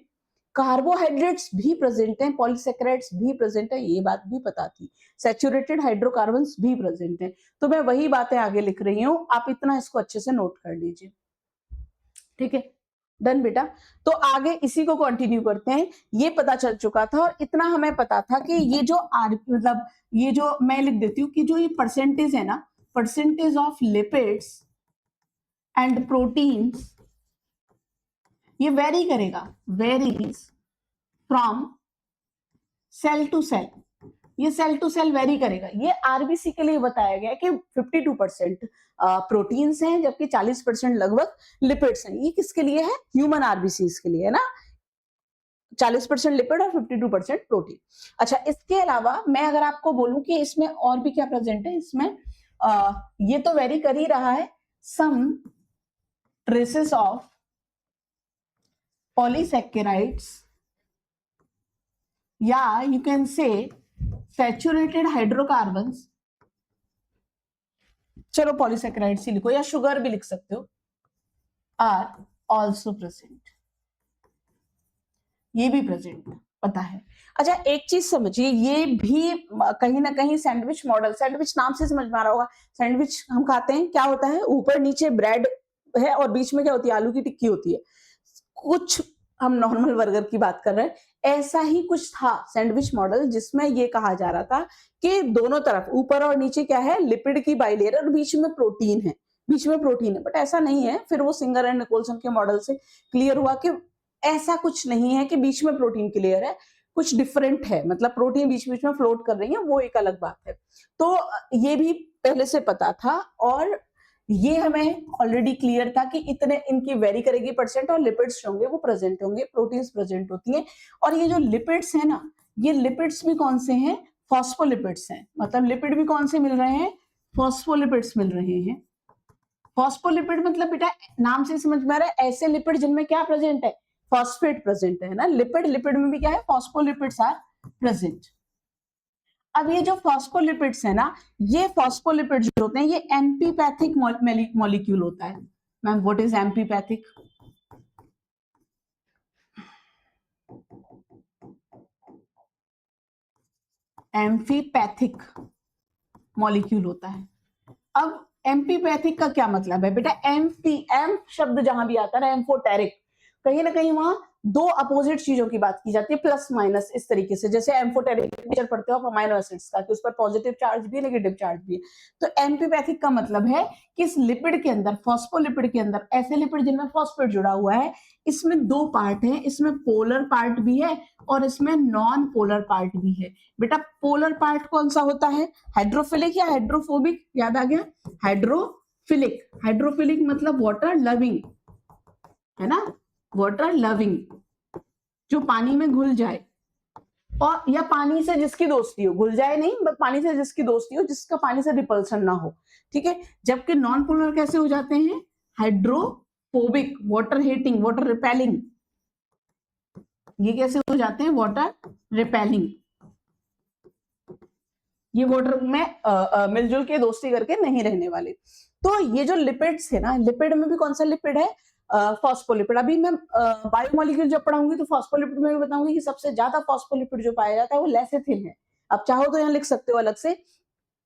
कार्बोहाइड्रेट्स भी प्रेजेंट हैं, पॉलीसेकेराइड्स भी प्रेजेंट है, ये बात भी पता थी, सैचुरेटेड हाइड्रोकार्बन्स भी प्रेजेंट है। तो मैं वही बातें आगे लिख रही हूँ, आप इतना इसको अच्छे से नोट कर लीजिए, ठीक है? डन बेटा। तो आगे इसी को कंटिन्यू करते हैं। ये पता चल चुका था और इतना हमें पता था कि ये जो मतलब ये जो मैं लिख देती हूँ कि जो ये परसेंटेज है ना, percentage of lipids and proteins, ये वेरी करेगा, varies from cell to cell. ये सेल टू सेल वेरी करेगा। ये आरबीसी के लिए बताया गया कि 52% प्रोटीन्स हैं जबकि 40% लगभग लिपिड्स हैं। ये किसके लिए है? ह्यूमन आरबीसीज के लिए है ना, 40% लिपिड और 52% प्रोटीन। अच्छा, इसके अलावा मैं अगर आपको बोलूं कि इसमें और भी क्या प्रेजेंट है, इसमें ये तो वेरी कर ही रहा है, सम ट्रेसेस ऑफ पॉलीसैकेराइड्स या यू कैन से सैचुरेटेड हाइड्रोकार्बन्स, चलो पॉलीसैकेराइड्स ही लिखो या शुगर भी लिख सकते हो, आर ऑल्सो प्रेजेंट, ये भी प्रेजेंट पता है। अच्छा, एक चीज समझिए, ये भी कहीं ना कहीं सैंडविच मॉडल, सैंडविच नाम से समझ में आ रहा होगा, सैंडविच हम खाते हैं, क्या होता है, ऊपर नीचे ब्रेड है और बीच में क्या होती है, आलू की टिक्की होती है। कुछ हम नॉर्मल बर्गर की बात कर रहे हैं, ऐसा ही कुछ था सैंडविच मॉडल, जिसमें ये कहा जा रहा था कि दोनों तरफ ऊपर और नीचे क्या है, लिपिड की बाइलेयर और बीच में प्रोटीन है, बीच में प्रोटीन है। बट ऐसा नहीं है, फिर वो सिंगर एंड निकोलसन के मॉडल से क्लियर हुआ कि ऐसा कुछ नहीं है कि बीच में प्रोटीन क्लियर है, कुछ डिफरेंट है, मतलब प्रोटीन बीच बीच में फ्लोट कर रही है, वो एक अलग बात है। तो ये भी पहले से पता था और ये हमें ऑलरेडी क्लियर था कि इतने इनकी वेरी करेगी परसेंट और लिपिड्स होंगे वो प्रेजेंट होंगे, प्रोटीन्स प्रेजेंट होती हैं। और ये जो लिपिड्स है ना, ये लिपिड्स भी कौन से हैं, फॉस्फोलिपिड्स हैं। मतलब लिपिड भी कौन से मिल रहे हैं, फॉस्फोलिपिड्स मिल रहे हैं। फॉस्फोलिपिड मतलब बेटा नाम से समझ में आ रहा है, ऐसे लिपिड जिनमें क्या प्रेजेंट है, फॉस्फेट प्रेजेंट है ना, लिपिड, लिपिड में भी क्या है, फॉस्फोलिपिड्स आर प्रेजेंट। अब ये जो फॉस्फोलिपिड्स है ना, ये फॉस्फोलिपिड्स जो होते हैं ये एम्फीपैथिक मॉलिक्यूल होता है। Ma'am what is amphipathic? Amphipathic molecule होता है। अब एम्फीपैथिक का क्या मतलब है बेटा, एम्फ शब्द जहां भी आता है, एम्फोटेरिक, कहीं ना कहीं वहां दो अपोजिट चीजों की बात की जाती है, प्लस माइनस इस तरीके से, जैसे एम्फोटेरिक नेचर पढ़ते हो आप अमीनो एसिड्स का, कि उस पर पॉजिटिव चार्ज भी है नेगेटिव चार्ज भी है। तो एम्फीपैथिक का मतलब है कि इस लिपिड के अंदर, फॉस्फोलिपिड के अंदर, ऐसे लिपिड जिनमें फॉस्फेट जुड़ा हुआ है, इसमें दो पार्ट है, इसमें पोलर पार्ट भी है और इसमें नॉन पोलर पार्ट भी है। बेटा पोलर पार्ट कौन सा होता है, हाइड्रोफिलिक या हाइड्रोफोबिक, याद आ गया, हाइड्रोफिलिक। हाइड्रोफिलिक मतलब वाटर लविंग है ना, वाटर लविंग, जो पानी में घुल जाए, और या पानी से जिसकी दोस्ती हो, घुल जाए नहीं बट पानी से जिसकी दोस्ती हो, जिसका पानी से रिपल्सन ना हो, ठीक है। जबकि नॉन पोलर कैसे हो जाते हैं, hydrophobic, water hating, water repelling, ये कैसे हो जाते हैं, वाटर रिपेलिंग, ये वाटर में मिलजुल के दोस्ती करके नहीं रहने वाले। तो ये जो लिपिड्स है ना, लिपिड में भी कौन सा लिपिड है, फॉस्फोलिपिड। अभी मैं बायोमोलिक्यूल जब पढ़ाऊंगी तो फॉस्फोलिपिड में भी बताऊंगी कि सबसे ज्यादा फॉस्फोलिपिड जो पाया जाता है वो लेसिथिन है। अब चाहो तो यहाँ लिख सकते हो अलग से,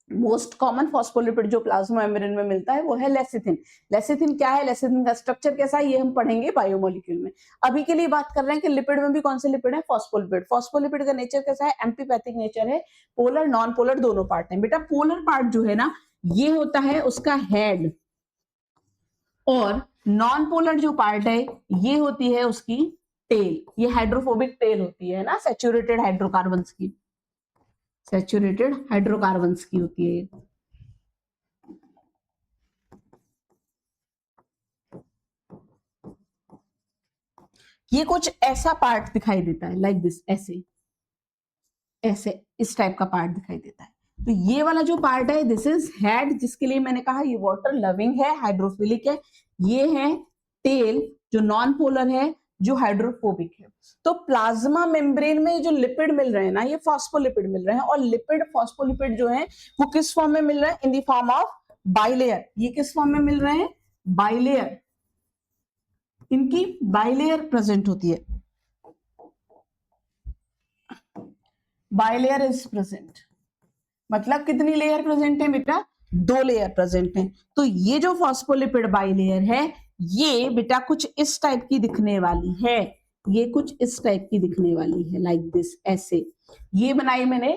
मोस्ट कॉमन फॉस्फोलिपिड जो प्लाज्मा मेम्ब्रेन में मिलता है वो है लेसिथिन। लेसिथिन क्या है, लेसिथिन का स्ट्रक्चर कैसा है, ये हम पढ़ेंगे बायोमोलिक्यूल में। अभी के लिए बात कर रहे हैं कि लिपिड में भी कौन से लिपिड है, फॉस्फोलिपिड। फॉस्फोलिपिड का नेचर कैसा है, एम्फीपैथिक नेचर है, पोलर नॉन पोलर दोनों पार्ट है। बेटा पोलर पार्ट जो है ना, ये होता है उसका हेड, और नॉन पोलर जो पार्ट है ये होती है उसकी टेल। ये हाइड्रोफोबिक टेल होती है ना, सैचुरेटेड हाइड्रोकार्बन्स की, सैचुरेटेड हाइड्रोकार्बन्स की होती है। ये कुछ ऐसा पार्ट दिखाई देता है, लाइक दिस, ऐसे ऐसे इस टाइप का पार्ट दिखाई देता है। तो ये वाला जो पार्ट है दिस इज हेड, जिसके लिए मैंने कहा ये वाटर लविंग है, हाइड्रोफिलिक है। ये है टेल जो नॉन पोलर है, जो हाइड्रोफोबिक है। तो प्लाज्मा मेम्ब्रेन में जो लिपिड मिल रहे हैं ना, ये फॉस्फोलिपिड मिल रहे हैं, और लिपिड फॉस्फोलिपिड जो है वो किस फॉर्म में मिल रहे हैं, in the form of bilayer. ये किस फॉर्म में मिल रहे हैं, बाइलेयर, इनकी बाइलेयर प्रेजेंट होती है, बाइलेयर इज प्रेजेंट। मतलब कितनी लेयर प्रेजेंट है बेटा, दो लेयर प्रेजेंट है। तो ये जो फॉस्फोलिपिड बाइलेयर है ये बेटा कुछ इस टाइप की दिखने वाली है, ये कुछ इस टाइप की दिखने वाली है, लाइक दिस, ऐसे। ये बनाई मैंने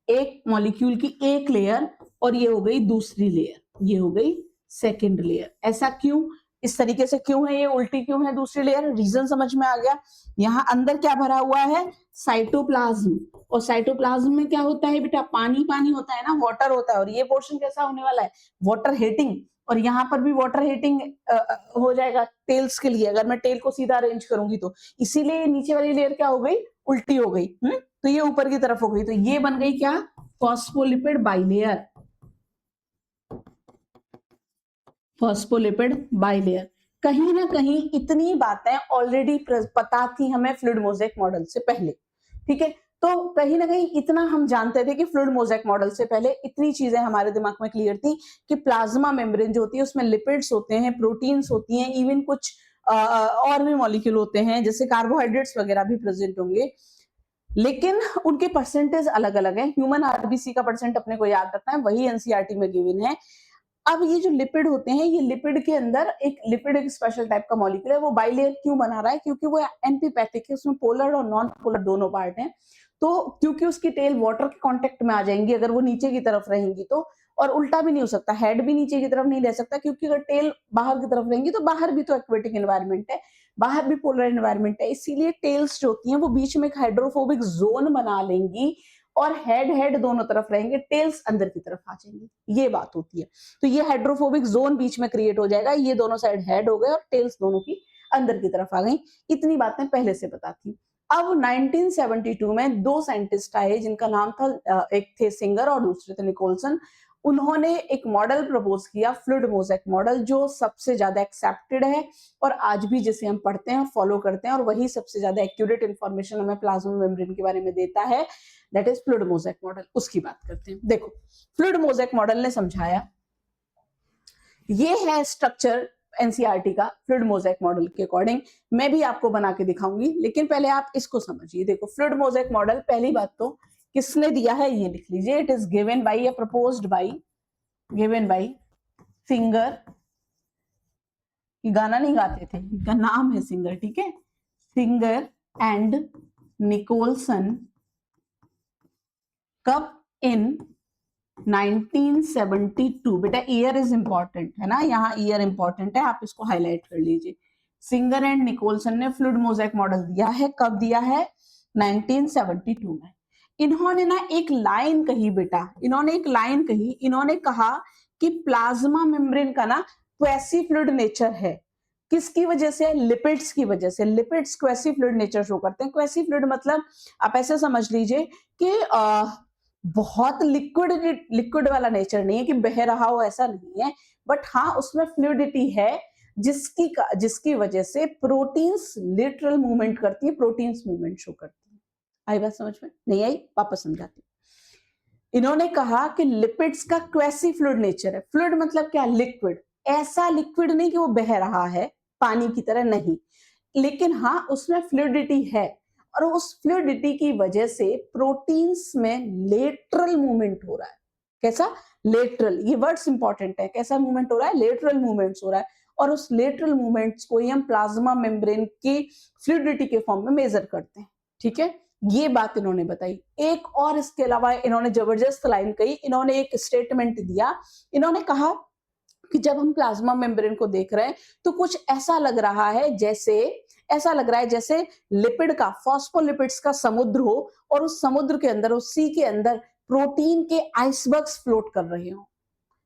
एक मॉलिक्यूल की एक लेयर, और ये हो गई दूसरी लेयर, ये हो गई सेकेंड लेयर। ऐसा क्यों, इस तरीके से क्यों है, ये उल्टी क्यों है दूसरी लेयर, रीजन समझ में आ गया। यहाँ अंदर क्या भरा हुआ है, साइटोप्लाज्म, और साइटोप्लाज्म में क्या होता है बेटा, पानी पानी होता है ना, वाटर होता है, और ये पोर्शन कैसा होने वाला है, वाटर हीटिंग, और यहाँ पर भी वाटर हीटिंग हो जाएगा टेल्स के लिए, अगर मैं टेल को सीधा अरेंज करूंगी तो, इसीलिए नीचे वाली लेयर क्या हो गई, उल्टी हो गई, तो ये ऊपर की तरफ हो गई, तो ये बन गई क्या, फॉस्फोलिपिड बाइलेयर, फॉस्फोलिपिड बाइलेयर। कहीं ना कहीं इतनी बातें ऑलरेडी पता थी हमें फ्लूइड मोज़ेक मॉडल से पहले, ठीक है, तो कहीं ना कहीं इतना हम जानते थे कि फ्लूइड मोज़ेक मॉडल से पहले इतनी चीजें हमारे दिमाग में क्लियर थी कि प्लाज्मा मेम्ब्रेन जो होती है उसमें लिपिड्स होते हैं, प्रोटीन्स होती हैं, इवन कुछ और भी मॉलिक्यूल होते हैं, जैसे कार्बोहाइड्रेट्स वगैरह भी प्रेजेंट होंगे, लेकिन उनके परसेंटेज अलग अलग है। ह्यूमन आरबीसी का परसेंट अपने को याद रखना है, वही एनसीईआरटी में गिवन है। अब ये जो लिपिड होते हैं, ये लिपिड के अंदर एक लिपिड एक स्पेशल टाइप का मॉलिक्यूल है, वो बाइलेयर क्यों बना रहा है, क्योंकि वो एंटीपैथिक है, उसमें पोलर और नॉन पोलर दोनों पार्ट हैं, तो क्योंकि उसकी टेल वाटर के कांटेक्ट में आ जाएंगी अगर वो नीचे की तरफ रहेंगी तो, और उल्टा भी नहीं हो सकता, हेड भी नीचे की तरफ नहीं रह सकता, क्योंकि अगर टेल बाहर की तरफ रहेंगी तो बाहर भी तो एक्वेटिक एनवायरनमेंट है, बाहर भी पोलर एनवायरनमेंट है, इसीलिए टेल्स जो होती हैं वो बीच में एक हाइड्रोफोबिक जोन बना लेंगी और हेड हेड दोनों तरफ रहेंगे, टेल्स अंदर की तरफ आ जाएंगी, ये बात होती है। तो ये हाइड्रोफोबिक जोन बीच में क्रिएट हो जाएगा, ये दोनों साइड हेड हो गए और टेल्स दोनों की अंदर की तरफ आ गई। इतनी बातें पहले से पता थी। अब 1972 में दो साइंटिस्ट आए जिनका नाम था, एक थे सिंगर और दूसरे थे निकोलसन। उन्होंने एक मॉडल प्रपोज किया, फ्लूइड मोज़ेक मॉडल, जो सबसे ज्यादा एक्सेप्टेड है और आज भी जिसे हम पढ़ते हैं, फॉलो करते हैं, और वही सबसे ज्यादा एक्यूरेट इंफॉर्मेशन हमें प्लाज्मा मेम्ब्रेन के बारे में देता है, that is fluid mosaic model. उसकी बात करते हैं। देखो, फ्लूइड मोज़ेक मॉडल ने समझाया, ये है स्ट्रक्चर एनसीईआरटी का फ्लूइड मोज़ेक मॉडल के अकॉर्डिंग, मैं भी आपको बना के दिखाऊंगी, लेकिन पहले आप इसको समझिए। देखो, फ्लूइड मोज़ेक मॉडल, पहली बात तो किसने दिया है ये लिख लीजिए, इट इज गिवन बाय या proposed by, given by singer, गाना नहीं गाते थे, इनका नाम है सिंगर, ठीक है, सिंगर एंड निकोलसन, कब, इन 1972। बेटा ईयर इज इंपॉर्टेंट है ना, यहाँ ईयर इंपॉर्टेंट है, आप इसको हाईलाइट कर लीजिए। सिंगर एंड निकोलसन ने फ्लूइड मोज़ेक मॉडल दिया है, कब दिया है, 1972 में। इन्होंने ना एक लाइन कही बेटा, इन्होंने एक लाइन कही, इन्होंने कहा कि प्लाज्मा मेम्ब्रेन का ना क्वैसी फ्लूइड नेचर है। किसकी वजह से, लिपिड्स की वजह से। Lipids quasi fluid nature show करते हैं। क्वैसी फ्लूइड मतलब आप ऐसे समझ लीजिए कि बहुत लिक्विड वाला नेचर नहीं है कि बह रहा हो, ऐसा नहीं है, बट हाँ उसमें फ्लूइडिटी है, जिसकी वजह से प्रोटीन्स लिटरल मूवमेंट करती है, प्रोटीन्स मूवमेंट शो करती है। आई बात समझ में, नहीं आई, वापस समझाती हूँ। इन्होंने कहा कि लिपिड्स का क्वैसी फ्लूइड नेचर है। फ्लूइड मतलब क्या, लिक्विड, ऐसा लिक्विड नहीं कि वो बह रहा है पानी की तरह, नहीं, लेकिन हाँ उसमें फ्लूइडिटी है, और उस फ्लूइडिटी की वजह से प्रोटीन्स में लेटरल मूवमेंट हो रहा है। कैसा, लेटरल, ये वर्ड्स इंपॉर्टेंट है, कैसा मूवमेंट हो रहा है, लेटरल मूवमेंट्स हो रहा है, और उस लेटरल मूवमेंट्स को ही हम प्लाज्मा मेम्ब्रेन की फ्लूइडिटी के फॉर्म में मेजर करते हैं, ठीक है, ये बात इन्होंने बताई। एक और इसके अलावा इन्होंने जबरदस्त लाइन कही, इन्होंने एक स्टेटमेंट दिया, इन्होंने कहा कि जब हम प्लाज्मा मेम्ब्रेन को देख रहे हैं तो कुछ ऐसा लग रहा है जैसे, ऐसा लग रहा है जैसे लिपिड का, फॉस्फोलिपिड्स का समुद्र हो, और उस समुद्र के अंदर, उस सी के अंदर प्रोटीन के आइसबर्ग्स फ्लोट कर रहे हो,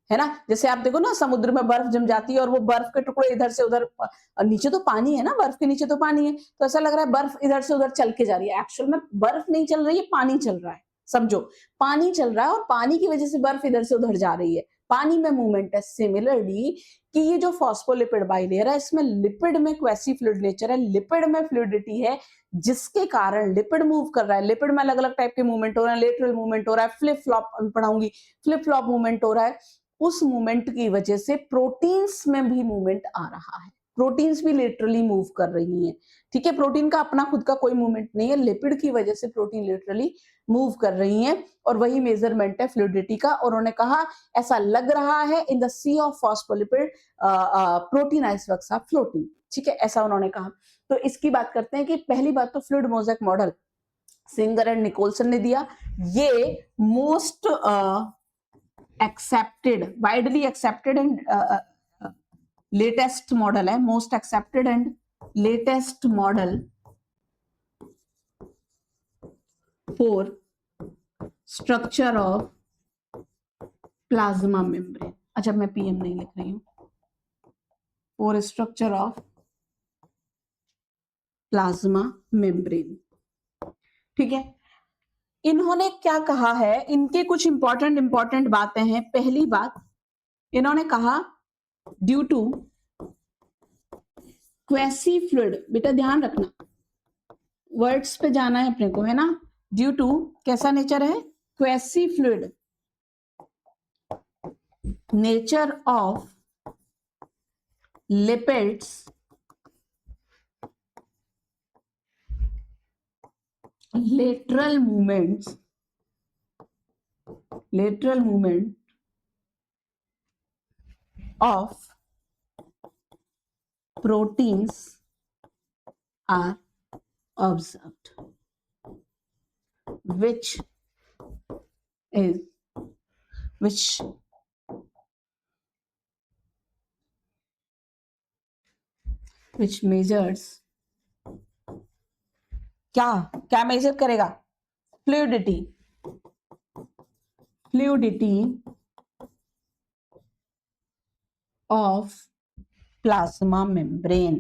है ना। जैसे आप देखो ना, समुद्र में बर्फ जम जाती है और वो बर्फ के टुकड़े इधर से उधर, नीचे तो पानी है ना, बर्फ के नीचे तो पानी है, तो ऐसा लग रहा है बर्फ इधर से उधर चल के जा रही है, एक्चुअल में बर्फ नहीं चल रही है, पानी चल रहा है, समझो, पानी चल रहा है और पानी की वजह से बर्फ इधर से उधर जा रही है, पानी में मूवमेंट है। सिमिलरली कि ये जो फॉस्फोलिपिड बाइलेयर है, इसमें लिपिड में क्वैसी फ्लूइड नेचर है, लिपिड में फ्लूइडिटी है, जिसके कारण लिपिड मूव कर रहा है, लिपिड में अलग अलग टाइप के मूवमेंट हो रहे हैं, लेटरल मूवमेंट हो रहा है, फ्लिप फ्लॉप पढ़ाऊंगी, फ्लिप फ्लॉप मूवमेंट हो रहा है, उस मूवमेंट की वजह से प्रोटीन्स में भी मूवमेंट आ रहा है, प्रोटीन्स भी लिटरली मूव कर रही हैं, ठीक है, प्रोटीन का अपना खुद का कोई मूवमेंट नहीं है, लिपिड की वजह से प्रोटीन लिटरली मूव कर रही हैं, और वही मेजरमेंट है फ्लूइडिटी का। और उन्होंने कहा ऐसा लग रहा है in the sea of phospholipid protein icebergs are floating, ठीक है, ऐसा उन्होंने कहा। तो इसकी बात करते हैं कि पहली बात तो fluid mosaic model Singer and Nicolson ने दिया, ये most accepted, widely accepted and latest model है, most accepted and latest model for structure of plasma membrane. अच्छा, मैं पीएम नहीं लिख रही हूं, for structure of plasma membrane. ठीक है, इन्होंने क्या कहा है, इनके कुछ इंपॉर्टेंट बातें हैं। पहली बात, इन्होंने कहा ड्यू टू क्वेसी फ्लूइड, बेटा ध्यान रखना, वर्ड्स पे जाना है अपने को, है ना। ड्यू टू कैसा नेचर है, quasi fluid nature of lipids lateral movement of proteins are observed, which measures, क्या मेजर करेगा, फ्लूइडिटी of plasma membrane,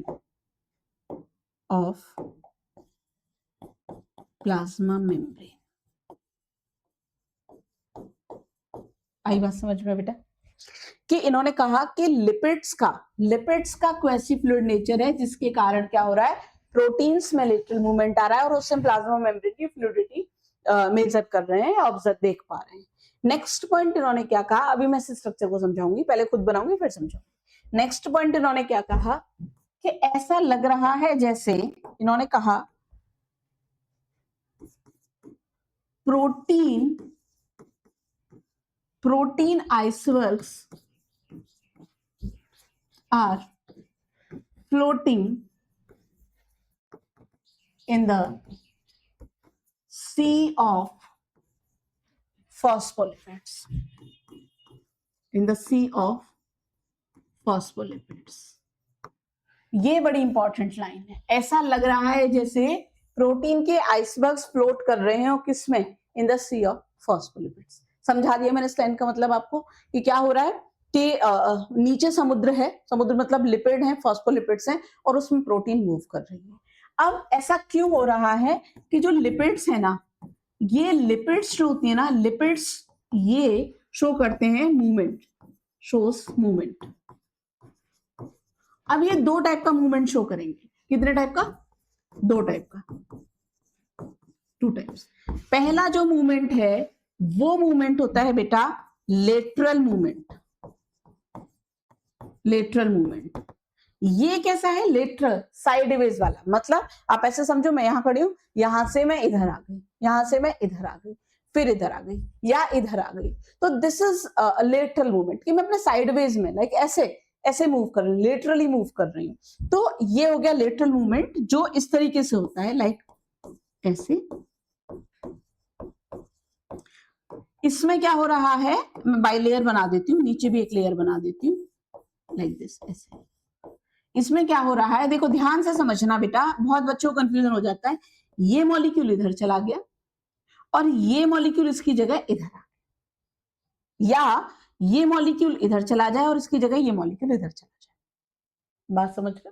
आई बात समझ में बेटा, कि इन्होंने कहा कि लिपिड्स का क्वेसी फ्लूइड नेचर है, जिसके कारण क्या हो रहा है, प्रोटीन्स में लेटरल मूवमेंट आ रहा है और उससे प्लाज्मा मेम्ब्रेन की फ्लूइडिटी मेजर कर रहे हैं, ऑब्जर्व देख पा रहे हैं। नेक्स्ट पॉइंट इन्होंने क्या कहा, अभी मैं इस स्ट्रक्चर को समझाऊंगी, पहले खुद बनाऊंगी फिर समझाऊंगी। नेक्स्ट पॉइंट इन्होंने क्या कहा कि ऐसा लग रहा है जैसे, इन्होंने कहा protein icebergs are floating in the sea of phospholipids. ये बड़ी इंपॉर्टेंट लाइन है। ऐसा लग रहा है जैसे प्रोटीन के आइसबर्ग्स फ्लोट कर रहे हैं, और किसमें, in the sea of phospholipids. समझा दिया मैंने इस लाइन का मतलब आपको कि क्या हो रहा है कि नीचे समुद्र है, समुद्र मतलब लिपिड है, फॉस्फोलिपिड्स हैं, और उसमें प्रोटीन मूव कर रही है। अब ऐसा क्यों हो रहा है कि जो लिपिड्स है ना, ये लिपिड्स जो होती है ना, लिपिड्स ये शो करते हैं मूवमेंट, शोस मूवमेंट। अब ये दो टाइप का मूवमेंट शो करेंगे। कितने टाइप का, दो टाइप का, टू टाइप्स। पहला जो मूवमेंट है वो मूवमेंट होता है बेटा लेटरल मूवमेंट। ये कैसा है, लेटरल, साइडवेज वाला। मतलब आप ऐसे समझो, मैं यहां खड़ी हूं, यहां से मैं इधर आ गई, यहां से मैं इधर आ गई, फिर इधर आ गई या इधर आ गई, तो दिस इज लेटरल मूवमेंट, कि मैं अपने साइडवेज में लाइक ऐसे मूव कर रही हूँ, लेटरली मूव कर रही हूँ। तो ये हो गया लेटरल मूवमेंट, जो इस तरीके से होता है, लाइक ऐसे। इसमें क्या हो रहा है, मैं बाई लेयर बना देती हूँ, नीचे भी एक लेयर बना देती हूँ, लाइक दिस, ऐसे। इसमें क्या हो रहा है, देखो ध्यान से समझना बेटा, बहुत बच्चों को कंफ्यूजन हो जाता है। ये मॉलिक्यूल इधर चला गया और ये मॉलिक्यूल इसकी जगह इधर आ गया, या ये मॉलिक्यूल इधर चला जाए और इसकी जगह ये मॉलिक्यूल इधर चला जाए। बात समझ रहे?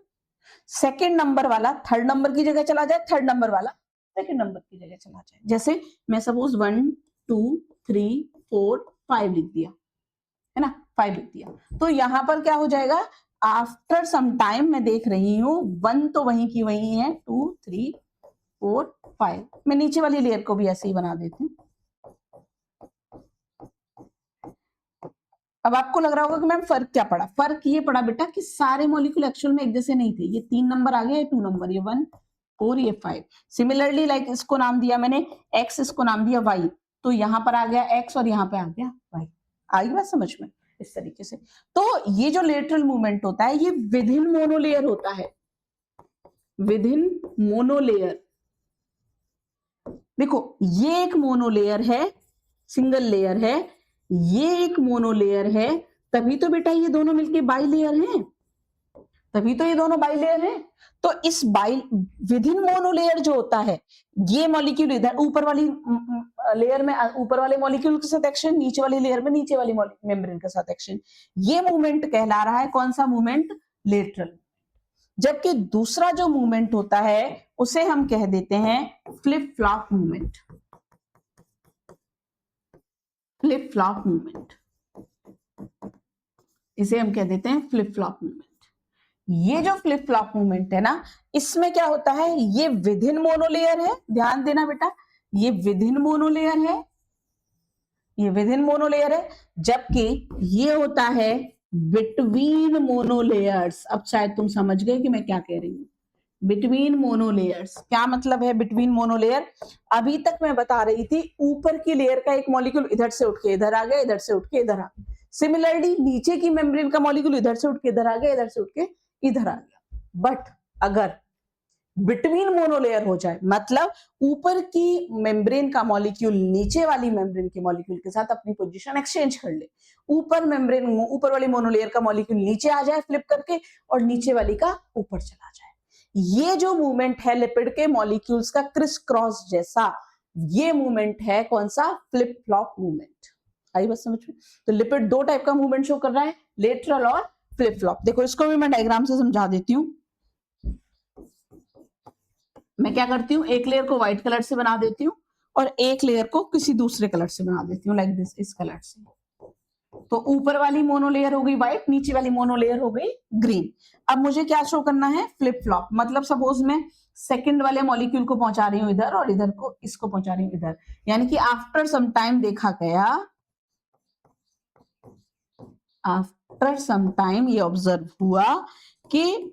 सेकेंड नंबर वाला थर्ड नंबर की जगह चला जाए, थर्ड नंबर वाला सेकेंड नंबर की जगह चला जाए। जैसे मैं सपोज 1 2 3 4 5 लिख दिया, है ना, 5 लिख दिया, तो यहां पर क्या हो जाएगा, आफ्टर सम टाइम मैं देख रही हूं 1 तो वहीं की वहीं है, 2 3 4 5। मैं नीचे वाली लेयर को भी ऐसे ही बना देती हूँ। अब आपको लग रहा होगा कि मैम फर्क क्या पड़ा, फर्क ये पड़ा बेटा कि सारे मॉलिक्यूल एक्चुअल में एक जैसे नहीं थे। ये 3 नंबर आ गया, ये 2 नंबर, ये 1 4 ये 5। सिमिलरली लाइक इसको नाम दिया मैंने x, इसको नाम दिया y, तो यहां पर आ गया x और यहां पे आ गया y। आई बात समझ में, इस तरीके से। तो ये जो लेटरल मूवमेंट होता है ये विदिन मोनोलेयर होता है, विदिन मोनोलेयर। देखो ये एक मोनोलेयर है, सिंगल लेयर है, ये एक मोनोलेयर है, तभी तो बेटा ये दोनों मिलके बाई लेयर हैं। तभी तो ये दोनों बाइलेयर हैं। तो इस विद इन मोनोलेयर जो होता है, ये मॉलिक्यूल इधर ऊपर वाली लेयर में ऊपर वाले मॉलिक्यूल के साथ एक्शन, नीचे वाली लेयर में नीचे वाली मेम्ब्रेन के साथ एक्शन। ये मूवमेंट कहला रहा है कौन सा मूवमेंट? लेटरल। जबकि दूसरा जो मूवमेंट होता है उसे हम कह देते हैं flip flop movement. Flip flop movement, इसे हम कह देते हैं फ्लिप फ्लॉप मूवमेंट। ये जो फ्लिप फ्लॉप मूवमेंट है ना, इसमें क्या होता है, ये विद इन मोनोलेयर है, ध्यान देना बेटा, ये विद इन मोनोलेयर है, ये विद इन मोनोलेयर है, जबकि ये होता है बिटवीन मोनोलेयर्स। अब शायद तुम समझ गए कि मैं क्या कह रही हूं। बिटवीन मोनोलेयर्स क्या मतलब है? बिटवीन मोनोलेयर, अभी तक मैं बता रही थी ऊपर की लेयर का एक मॉलिक्यूल इधर से उठ के इधर आ गया, इधर से उठ के इधर आ गया। सिमिलरली नीचे की मेम्ब्रेन का मॉलिक्यूल इधर से उठ के इधर आ गया, इधर से उठ के इधर आ गया। बट अगर बिटवीन मोनोलेयर हो जाए, मतलब ऊपर की मेम्ब्रेन का मॉलिक्यूल नीचे वाली मेम्ब्रेन के मॉलिक्यूल के साथ अपनी पोजीशन एक्सचेंज कर ले, ऊपर वाली मोनोलेयर का मॉलिक्यूल नीचे आ जाए फ्लिप करके और नीचे वाली का ऊपर चला जाए, ये जो मूवमेंट है लिपिड के मॉलिक्यूल्स का क्रिस क्रॉस जैसा, ये मूवमेंट है कौन सा? Flip flop movement. आई बात समझ में? तो लिपिड दो टाइप का मूवमेंट शो कर रहा है, लेटरल और फ्लिप फ्लॉप। देखो इसको भी मैं डायग्राम से समझा देती हूँ। मैं क्या करती हूँ, एक लेयर को व्हाइट कलर से बना देती हूँ और एक लेयर को किसी दूसरे कलर से बना देती हूँ, लाइक दिस, इस कलर से। तो ऊपर वाली मोनोलेयर हो गई व्हाइट, नीचे वाली मोनोलेयर हो गई ग्रीन। अब मुझे क्या शो करना है? Flip flop. मतलब सपोज मैं सेकंड वाले मॉलिक्यूल को पहुंचा रही हूँ इधर और इधर को इसको पहुंचा रही हूँ इधर, यानी कि आफ्टर सम टाइम देखा गया, आफ्टर सम टाइम ये ऑब्जर्व हुआ कि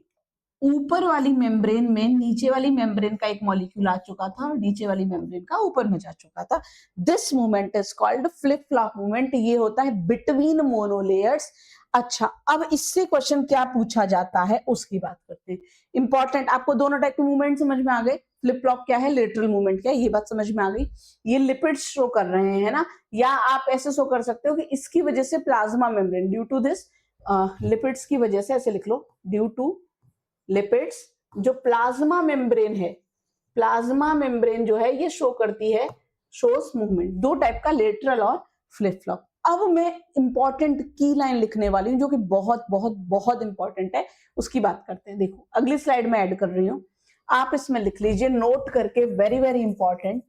ऊपर वाली मेम्ब्रेन में नीचे वाली मेम्ब्रेन का एक मॉलिक्यूल आ चुका था और नीचे वाली मेम्ब्रेन का ऊपर में जा चुका था। This movement is called flip flop movement. ये होता है बिटवीन मोनोलेयर्स। अच्छा, अब इससे क्वेश्चन क्या पूछा जाता है उसकी बात करते हैं। इंपॉर्टेंट, आपको दोनों टाइप के मूवमेंट समझ में आ गए, फ्लिप फ्लॉप क्या है, लेटरल मूवमेंट क्या है, ये बात समझ में आ गई। ये लिपिड्स शो कर रहे हैं ना, या आप ऐसे शो कर सकते हो कि इसकी वजह से plasma membrane, due to this lipids की वजह से, ऐसे लिख लो, ड्यू टू लिपिड्स, जो प्लाज्मा मेम्ब्रेन है, प्लाज्मा मेम्ब्रेन जो है ये शो करती है, शोस मूवमेंट। दो टाइप का, लेटरल और फ्लिप फ्लॉप। अब मैं इंपॉर्टेंट की लाइन लिखने वाली हूं जो कि बहुत बहुत बहुत इंपॉर्टेंट है, उसकी बात करते हैं। देखो अगली स्लाइड में ऐड कर रही हूं, आप इसमें लिख लीजिए नोट करके, वेरी वेरी इंपॉर्टेंट,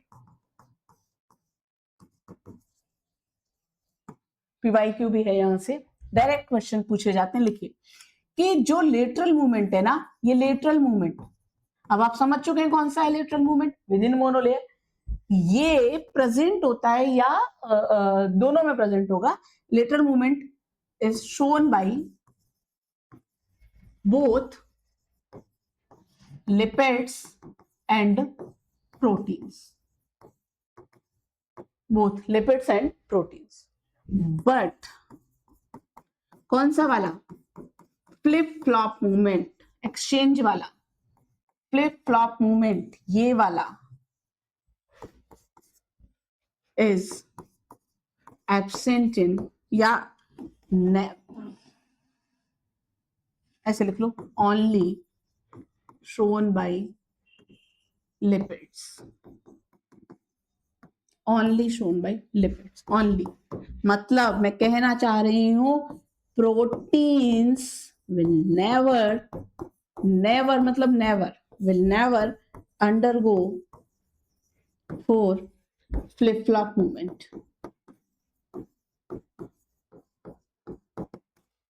पीवाईक्यू भी है, यहां से डायरेक्ट क्वेश्चन पूछे जाते हैं। लिखिए कि जो लेटरल मूवमेंट है ना, ये लेटरल मूवमेंट, अब आप समझ चुके हैं कौन सा है lateral movement, with in monolayer. ये प्रेजेंट होता है या दोनों में प्रेजेंट होगा। Lateral movement is shown by both lipids and proteins, both lipids and proteins. But कौन सा वाला? फ्लिप फ्लॉप मूवमेंट, एक्सचेंज वाला, फ्लिप फ्लॉप मूवमेंट, ये वाला is absent in, या ऐसे लिख लो, only shown by lipids, only shown by lipids, only मतलब मैं कहना चाह रही हूं प्रोटीन्स will never मतलब never, will never undergo for flip flop movement.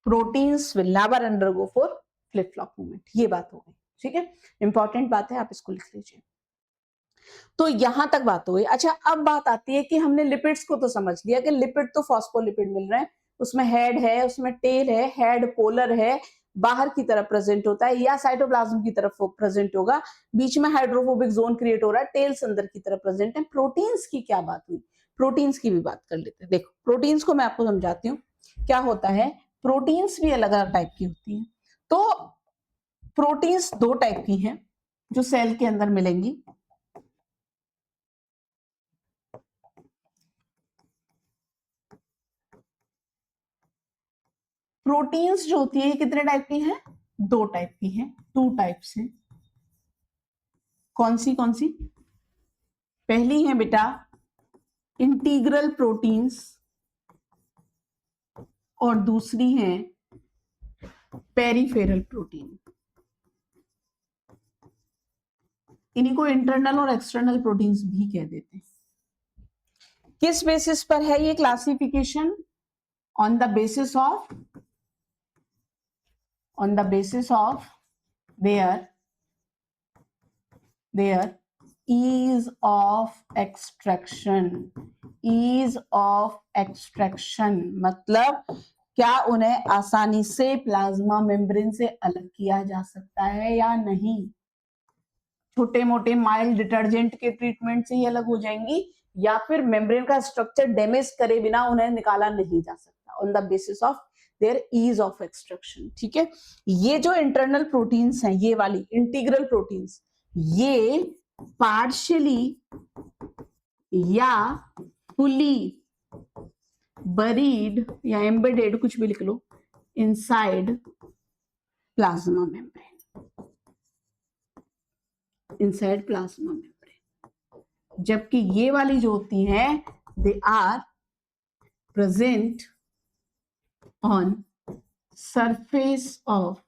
Proteins will never undergo for flip flop movement. ये बात हो गई, ठीक है, इंपॉर्टेंट बात है, आप इसको लिख लीजिए। तो यहां तक बात हो गई। अच्छा, अब बात आती है कि हमने लिपिड्स को तो समझ लिया कि लिपिड तो फॉस्फोलिपिड मिल रहे हैं, उसमें हेड है, उसमें टेल है, हेड पोलर है, बाहर की तरफ प्रेजेंट होता है या साइटोप्लाज्म की तरफ प्रेजेंट होगा, बीच में हाइड्रोफोबिक जोन क्रिएट हो रहा है, टेल्स अंदर की तरफ प्रेजेंट है। प्रोटीन्स की क्या बात हुई, प्रोटीन्स की भी बात कर लेते हैं। देखो प्रोटीन्स को मैं आपको समझाती हूँ क्या होता है। प्रोटीन्स भी अलग अलग टाइप की होती हैं। तो प्रोटीन्स दो टाइप की हैं जो सेल के अंदर मिलेंगी। प्रोटीन्स जो होती है ये कितने टाइप की हैं? दो टाइप की है, टू टाइप्स है। कौन सी कौन सी? पहली है बेटा इंटीग्रल प्रोटीन्स और दूसरी है पेरिफेरल प्रोटीन। इन्हीं को इंटरनल और एक्सटर्नल प्रोटीन्स भी कह देते हैं। किस बेसिस पर है ये classification? On the basis of their ease of extraction। मतलब क्या उन्हें आसानी से प्लाज्मा मेम्ब्रेन से अलग किया जा सकता है या नहीं? छोटे मोटे माइल्ड डिटर्जेंट के ट्रीटमेंट से ही अलग हो जाएंगी, या फिर मेम्ब्रेन का स्ट्रक्चर डैमेज करे बिना उन्हें निकाला नहीं जा सकता, on the basis of their ease of extraction. ठीक है, ये जो इंटरनल प्रोटीन्स हैं, ये वाली इंटीग्रल प्रोटीन्स, ये पार्शियली या फुली बरीड या एम्बेडेड, कुछ भी लिख लो, inside plasma membrane. Inside plasma membrane. जबकि ये वाली जो होती हैं, they are present on surface of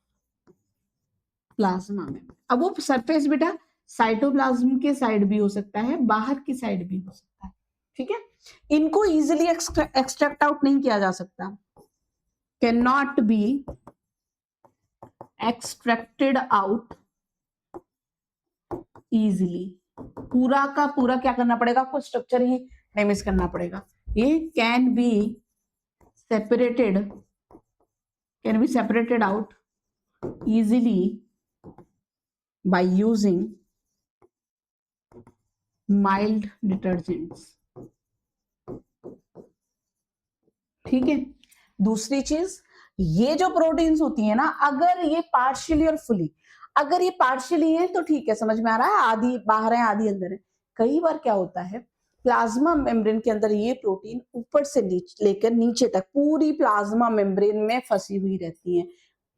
plasma membrane. अब वो सरफेस बेटा साइटोप्लाज्म के साइड भी हो सकता है, बाहर की साइड भी हो सकता है। ठीक है, इनको इजीली एक्सट्रैक्ट आउट नहीं किया जा सकता, can not be extracted out easily. पूरा का पूरा क्या करना पड़ेगा आपको? स्ट्रक्चर ही डैमेज करना पड़ेगा। ये can be separated out easily by using mild detergents। ठीक है, दूसरी चीज, ये जो प्रोटीन्स होती है ना, अगर ये पार्शियली और फुली, अगर ये पार्शियली है तो ठीक है, समझ में आ रहा है, आधी बाहर है आधी अंदर है। कई बार क्या होता है, प्लाज्मा मेम्ब्रेन के अंदर ये प्रोटीन ऊपर से नीचे लेकर नीचे तक पूरी प्लाज्मा मेम्ब्रेन में फंसी हुई रहती है।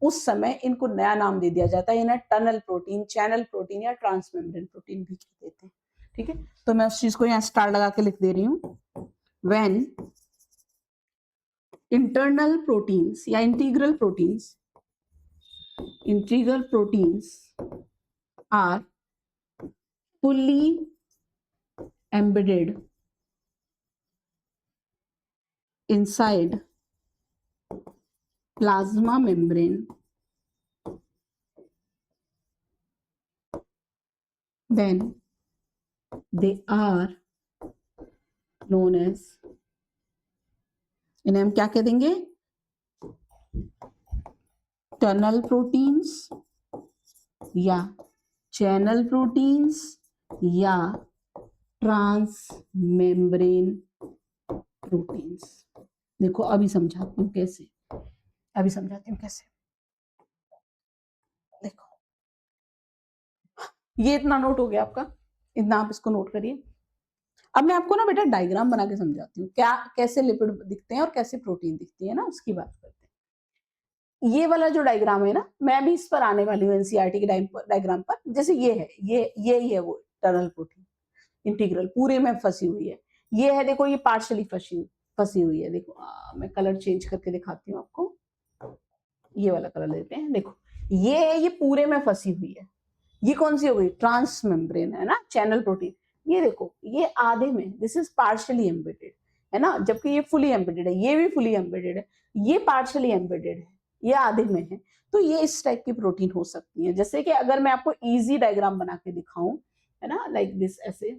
उस समय इनको नया नाम दे दिया जाता है, इन्हें टनल प्रोटीन, चैनल प्रोटीन या ट्रांसमेम्ब्रेन प्रोटीन भी कह देते हैं। ठीक है, तो मैं उस चीज को यहाँ स्टार लगा के लिख दे रही हूँ। व्हेन इंटरनल प्रोटीन्स या integral proteins are fully embedded inside plasma membrane, then they are known as, इन्हें हम क्या कह देंगे? टनल प्रोटीन्स या चैनल प्रोटीन्स या ट्रांस मेम्ब्रेन प्रोटीन्स। देखो अभी समझाती हूँ कैसे, देखो ये इतना नोट हो गया आपका, इतना आप इसको नोट करिए। अब मैं आपको ना बेटा डायग्राम बना के समझाती हूँ, क्या कैसे लिपिड दिखते हैं और कैसे प्रोटीन दिखती है ना, उसकी बात करते हैं। ये वाला जो डायग्राम है ना, मैं भी इस पर आने वाली हूँ एनसीईआरटी के डायग्राम पर। जैसे ये है, ये ही है वो टनल प्रोटीन, इंटीग्रल पूरे में फंसी हुई है। ये है, देखो ये पार्शियली फंसी हुई है। देखो मैं कलर चेंज करके दिखाती हूँ आपको, ये वाला कलर लेते हैं। देखो ये है, ये पूरे में फंसी हुई है। ये कौन सी हो गई? ट्रांस मेम्ब्रेन है ना, चैनल प्रोटीन। ये देखो ये आधे में, दिस इज पार्शियली एम्बेडेड है ना, जबकि ये फुली एम्बेडेड है, ये भी फुली एम्बेडेड है, ये पार्शियली एम्बेडेड है, ये आधे में है। तो ये इस टाइप की प्रोटीन हो सकती है। जैसे कि अगर मैं आपको इजी डायग्राम बना के दिखाऊं, है ना, लाइक दिस, ऐसे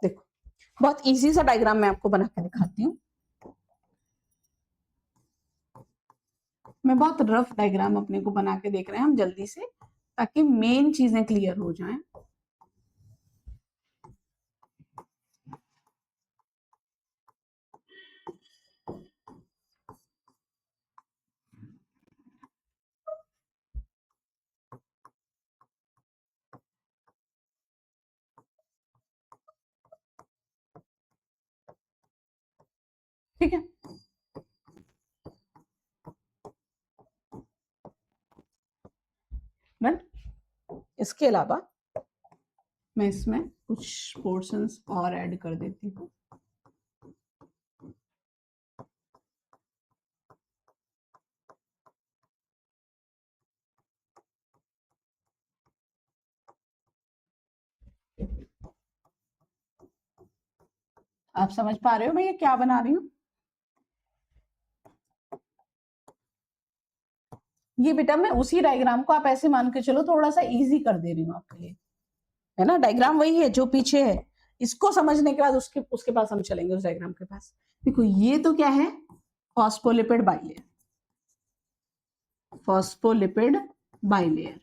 देखो, बहुत इजी सा डायग्राम मैं आपको बना के दिखाती हूँ। मैं बहुत रफ डायग्राम अपने को बना के देख रहे हैं हम जल्दी से, ताकि मेन चीजें क्लियर हो जाएं। ठीक है। इसके अलावा मैं इसमें कुछ पोर्शंस और ऐड कर देती हूँ। आप समझ पा रहे हो मैं ये क्या बना रही हूँ? ये बेटा मैं उसी डायग्राम को आप ऐसे मान के चलो थोड़ा सा इजी कर दे रही हूँ आपके लिए, है ना। डायग्राम वही है जो पीछे है, इसको समझने के बाद उसके पास हम चलेंगे उस डायग्राम के पास। देखो ये तो क्या है, फॉस्फोलिपिड बाइलेयर, फॉस्फोलिपिड बाइलेयर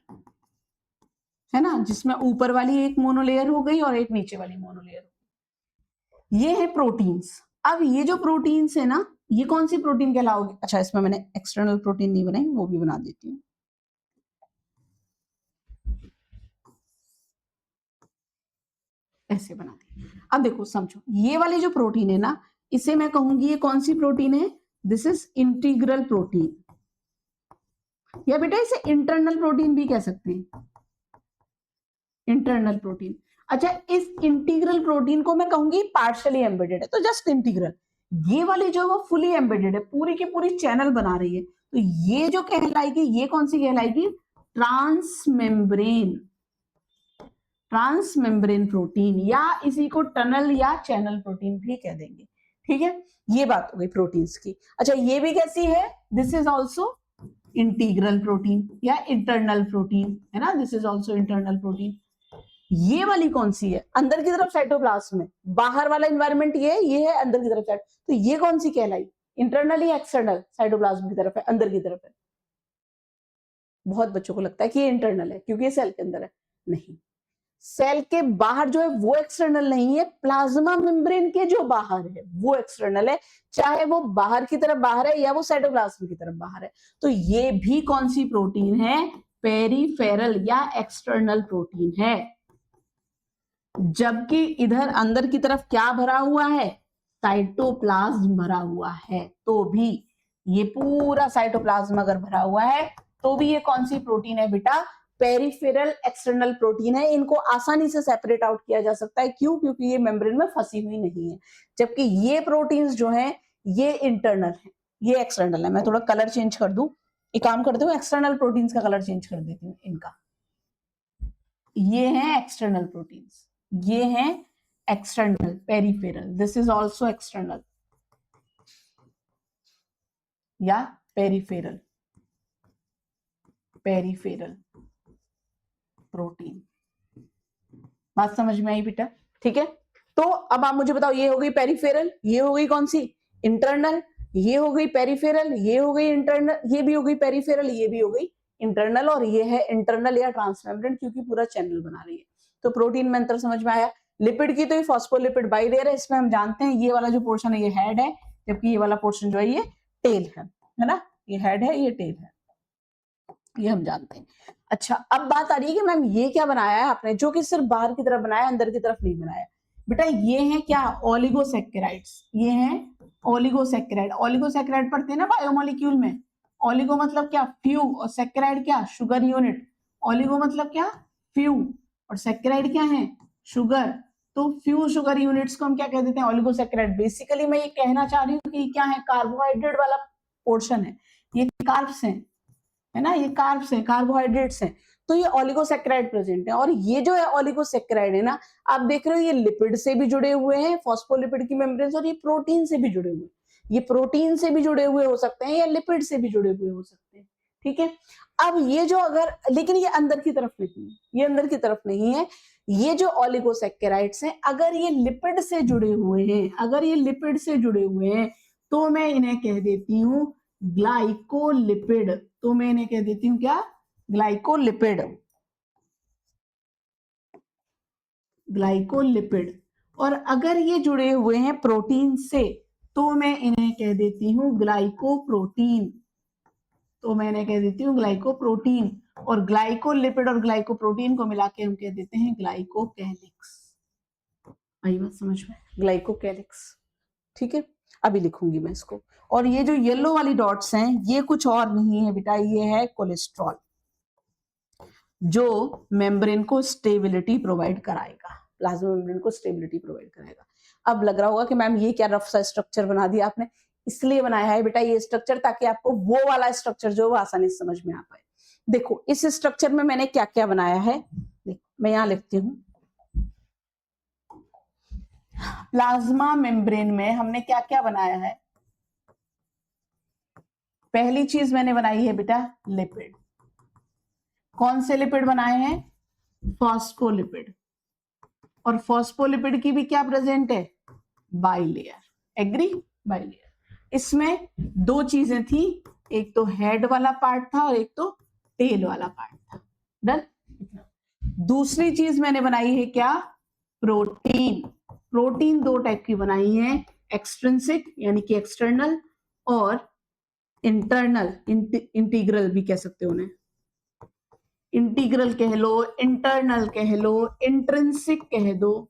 है ना, जिसमें ऊपर वाली एक मोनोलेयर हो गई और एक नीचे वाली मोनोलेयर हो गई। ये है प्रोटीन्स। अब ये जो प्रोटीन्स है ना, ये कौन सी प्रोटीन कहलाओगे? अच्छा इसमें मैंने एक्सटर्नल प्रोटीन नहीं बनाई, वो भी बना देती हूँ। ऐसे बना दी। अब देखो समझो, ये वाली जो प्रोटीन है ना, इसे मैं कहूंगी ये कौन सी प्रोटीन है? दिस इज इंटीग्रल प्रोटीन, या बेटा इसे इंटरनल प्रोटीन भी कह सकते हैं, इंटरनल प्रोटीन। अच्छा इस इंटीग्रल प्रोटीन को मैं कहूंगी पार्शियली एम्बेडेड है, तो जस्ट इंटीग्रल। ये वाली जो है वो फुली एम्बेडेड है, पूरी की पूरी चैनल बना रही है, तो ये जो कहलाएगी, ये कौन सी कहलाएगी? ट्रांसमेम्ब्रेन, ट्रांसमेम्ब्रेन प्रोटीन, या इसी को टनल या चैनल प्रोटीन भी कह देंगे। ठीक है, ये बात हो गई प्रोटीन्स की। अच्छा ये भी कैसी है? This is also integral protein या इंटरनल प्रोटीन, है ना, this is also internal protein. ये वाली कौन सी है? अंदर की तरफ साइटोप्लाज्म में, बाहर वाला एनवायरनमेंट ये है अंदर की तरफ साइट, तो ये कौन सी कहलाई? इंटरनल या एक्सटर्नल? साइटोप्लाज्म की तरफ है, अंदर की तरफ है। बहुत बच्चों को लगता है कि ये इंटरनल है क्योंकि ये सेल के अंदर है, नहीं, सेल के बाहर जो है वो एक्सटर्नल नहीं है, प्लाज्मा मेम्ब्रेन के जो बाहर है वो एक्सटर्नल है, चाहे वो बाहर की तरफ बाहर है या वो साइटोप्लाज्म की तरफ बाहर है। तो ये भी कौन सी प्रोटीन है? पेरिफेरल या एक्सटर्नल प्रोटीन है। जबकि इधर अंदर की तरफ क्या भरा हुआ है? साइटोप्लाज्म भरा हुआ है। तो भी ये पूरा साइटोप्लाज्म अगर भरा हुआ है तो भी ये कौन सी प्रोटीन है बेटा? पेरिफेरल एक्सटर्नल प्रोटीन है। इनको आसानी से सेपरेट आउट किया जा सकता है, क्यों? क्योंकि ये मेम्ब्रेन में फंसी हुई नहीं है। जबकि ये प्रोटीन्स जो है ये इंटरनल है, ये एक्सटर्नल है। मैं थोड़ा कलर चेंज कर दूं, एक काम करती हूँ, एक्सटर्नल प्रोटीन्स का कलर चेंज कर देती हूँ इनका। ये है एक्सटर्नल प्रोटीन्स, ये है external peripheral, this is also external या पेरिफेरल, पेरिफेरल प्रोटीन। बात समझ में आई बेटा? ठीक है, तो अब आप मुझे बताओ, ये हो गई पेरिफेरल, ये हो गई कौन सी? इंटरनल। ये हो गई पेरिफेरल, ये हो गई इंटरनल, ये भी हो गई पेरिफेरल, ये भी हो गई इंटरनल, और ये है इंटरनल या ट्रांसमेम्ब्रेन, क्योंकि पूरा चैनल बना रही है। तो प्रोटीन में अंतर समझ में आया। लिपिड की तो ये फॉस्फोलिपिड बाइलेयर है, इसमें हम जानते हैं ये वाला जो पोर्शन है ये हेड है, जबकि ये वाला पोर्शन जो है ये टेल है ना, ये हेड है ये टेल है, ये हम जानते हैं। अच्छा अब बात आ रही है कि मैम ये क्या बनाया है आपने, जो कि सिर्फ बाहर की तरफ बनाया, अंदर की तरफ नहीं बनाया। बेटा ये है क्या? ओलिगोसैकेराइड्स, ये है ओलिगोसैकेराइड। ओलिगोसैकेराइड पढ़ते हैं ना बायोमोलिक्यूल में। ओलिगो मतलब क्या? फ्यू, और सैकेराइड क्या? Sugar unit. ओलिगो मतलब क्या? फ्यू, और सैकेराइड क्या है? शुगर। तो फ्यू शुगर यूनिट्स को हम क्या कह देते हैं? ओलिगोसैकेराइड। बेसिकली मैं ये कहना चाह रही हूँ कि क्या है, कार्बोहाइड्रेट वाला पोर्शन है, ये कार्ब्स हैं, है ना, ये कार्ब्स हैं, कार्बोहाइड्रेट्स हैं। तो ये ओलिगोसैकेराइड प्रेजेंट है, और ये जो है ओलिगोसैकेराइड है ना, आप देख रहे हो ये लिपिड से भी जुड़े हुए हैं, फॉस्फोलिपिड की मेम्ब्रेन, और ये प्रोटीन से भी जुड़े हुए हैं। ये प्रोटीन से भी जुड़े हुए हो सकते हैं या लिपिड से भी जुड़े हुए हो सकते हैं। ठीक है, अब ये जो अगर, लेकिन ये अंदर की तरफ नहीं है, ये अंदर की तरफ नहीं है। ये जो ओलिगोसैकेराइड्स हैं, अगर ये लिपिड से जुड़े हुए हैं, अगर ये लिपिड से जुड़े हुए हैं, तो मैं इन्हें कह देती हूं ग्लाइकोलिपिड। तो मैं इन्हें कह देती हूँ क्या? Glycolipid, glycolipid. और अगर ये जुड़े हुए हैं प्रोटीन से, तो मैं इन्हें कह देती हूँ ग्लाइकोप्रोटीन। तो मैं इन्हें कह देती हूँ ग्लाइकोप्रोटीन, और ग्लाइकोलिपिड और ग्लाइकोप्रोटीन को मिला के हम कह देते हैं ग्लाइकोकैलिक्स। आई बात समझ में? ग्लाइकोकैलिक्स। ठीक है, अभी लिखूंगी मैं इसको। और ये जो येलो वाली डॉट्स हैं ये कुछ और नहीं है बेटा, ये है कोलेस्ट्रॉल, जो मेम्ब्रेन को स्टेबिलिटी प्रोवाइड कराएगा, प्लाज्मा मेम्ब्रेन को स्टेबिलिटी प्रोवाइड कराएगा। अब लग रहा होगा कि मैम ये क्या रफ सा स्ट्रक्चर बना दिया आपने, इसलिए बनाया है बेटा ये स्ट्रक्चर ताकि आपको वो वाला स्ट्रक्चर जो है वो आसानी से समझ में आ पाए। देखो इस स्ट्रक्चर में मैंने क्या क्या बनाया है, मैं यहां लिखती हूं। प्लाज्मा मेम्ब्रेन में हमने क्या क्या बनाया है। पहली चीज मैंने बनाई है बेटा लिपिड। कौन से लिपिड बनाए हैं, फॉस्फोलिपिड। और फॉस्फोलिपिड की भी क्या प्रेजेंट है, बाइलेयर, एग्री, बाइलेयर। इसमें दो चीजें थी, एक तो हेड वाला पार्ट था और एक तो टेल वाला पार्ट था, डन। दूसरी चीज मैंने बनाई है क्या, प्रोटीन। प्रोटीन दो टाइप की बनाई है, एक्सट्रिंसिक यानी कि एक्सटर्नल और इंटरनल, इंटीग्रल भी कह सकते हो उन्हें, इंटीग्रल कह लो, इंटरनल कह लो, इंट्रिंसिक कह दो,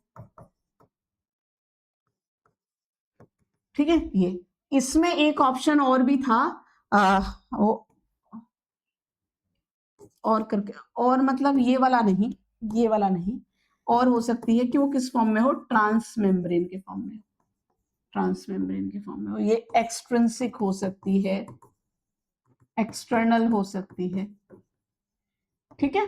ठीक है। ये इसमें एक ऑप्शन और भी था, और करके, और मतलब ये वाला नहीं, ये वाला नहीं, और हो सकती है कि वो किस फॉर्म में हो, ट्रांस मेम्ब्रेन के फॉर्म में, ट्रांस मेम्ब्रेन के फॉर्म में हो। ये एक्सट्रिंसिक हो सकती है, एक्सटर्नल हो सकती है, ठीक है।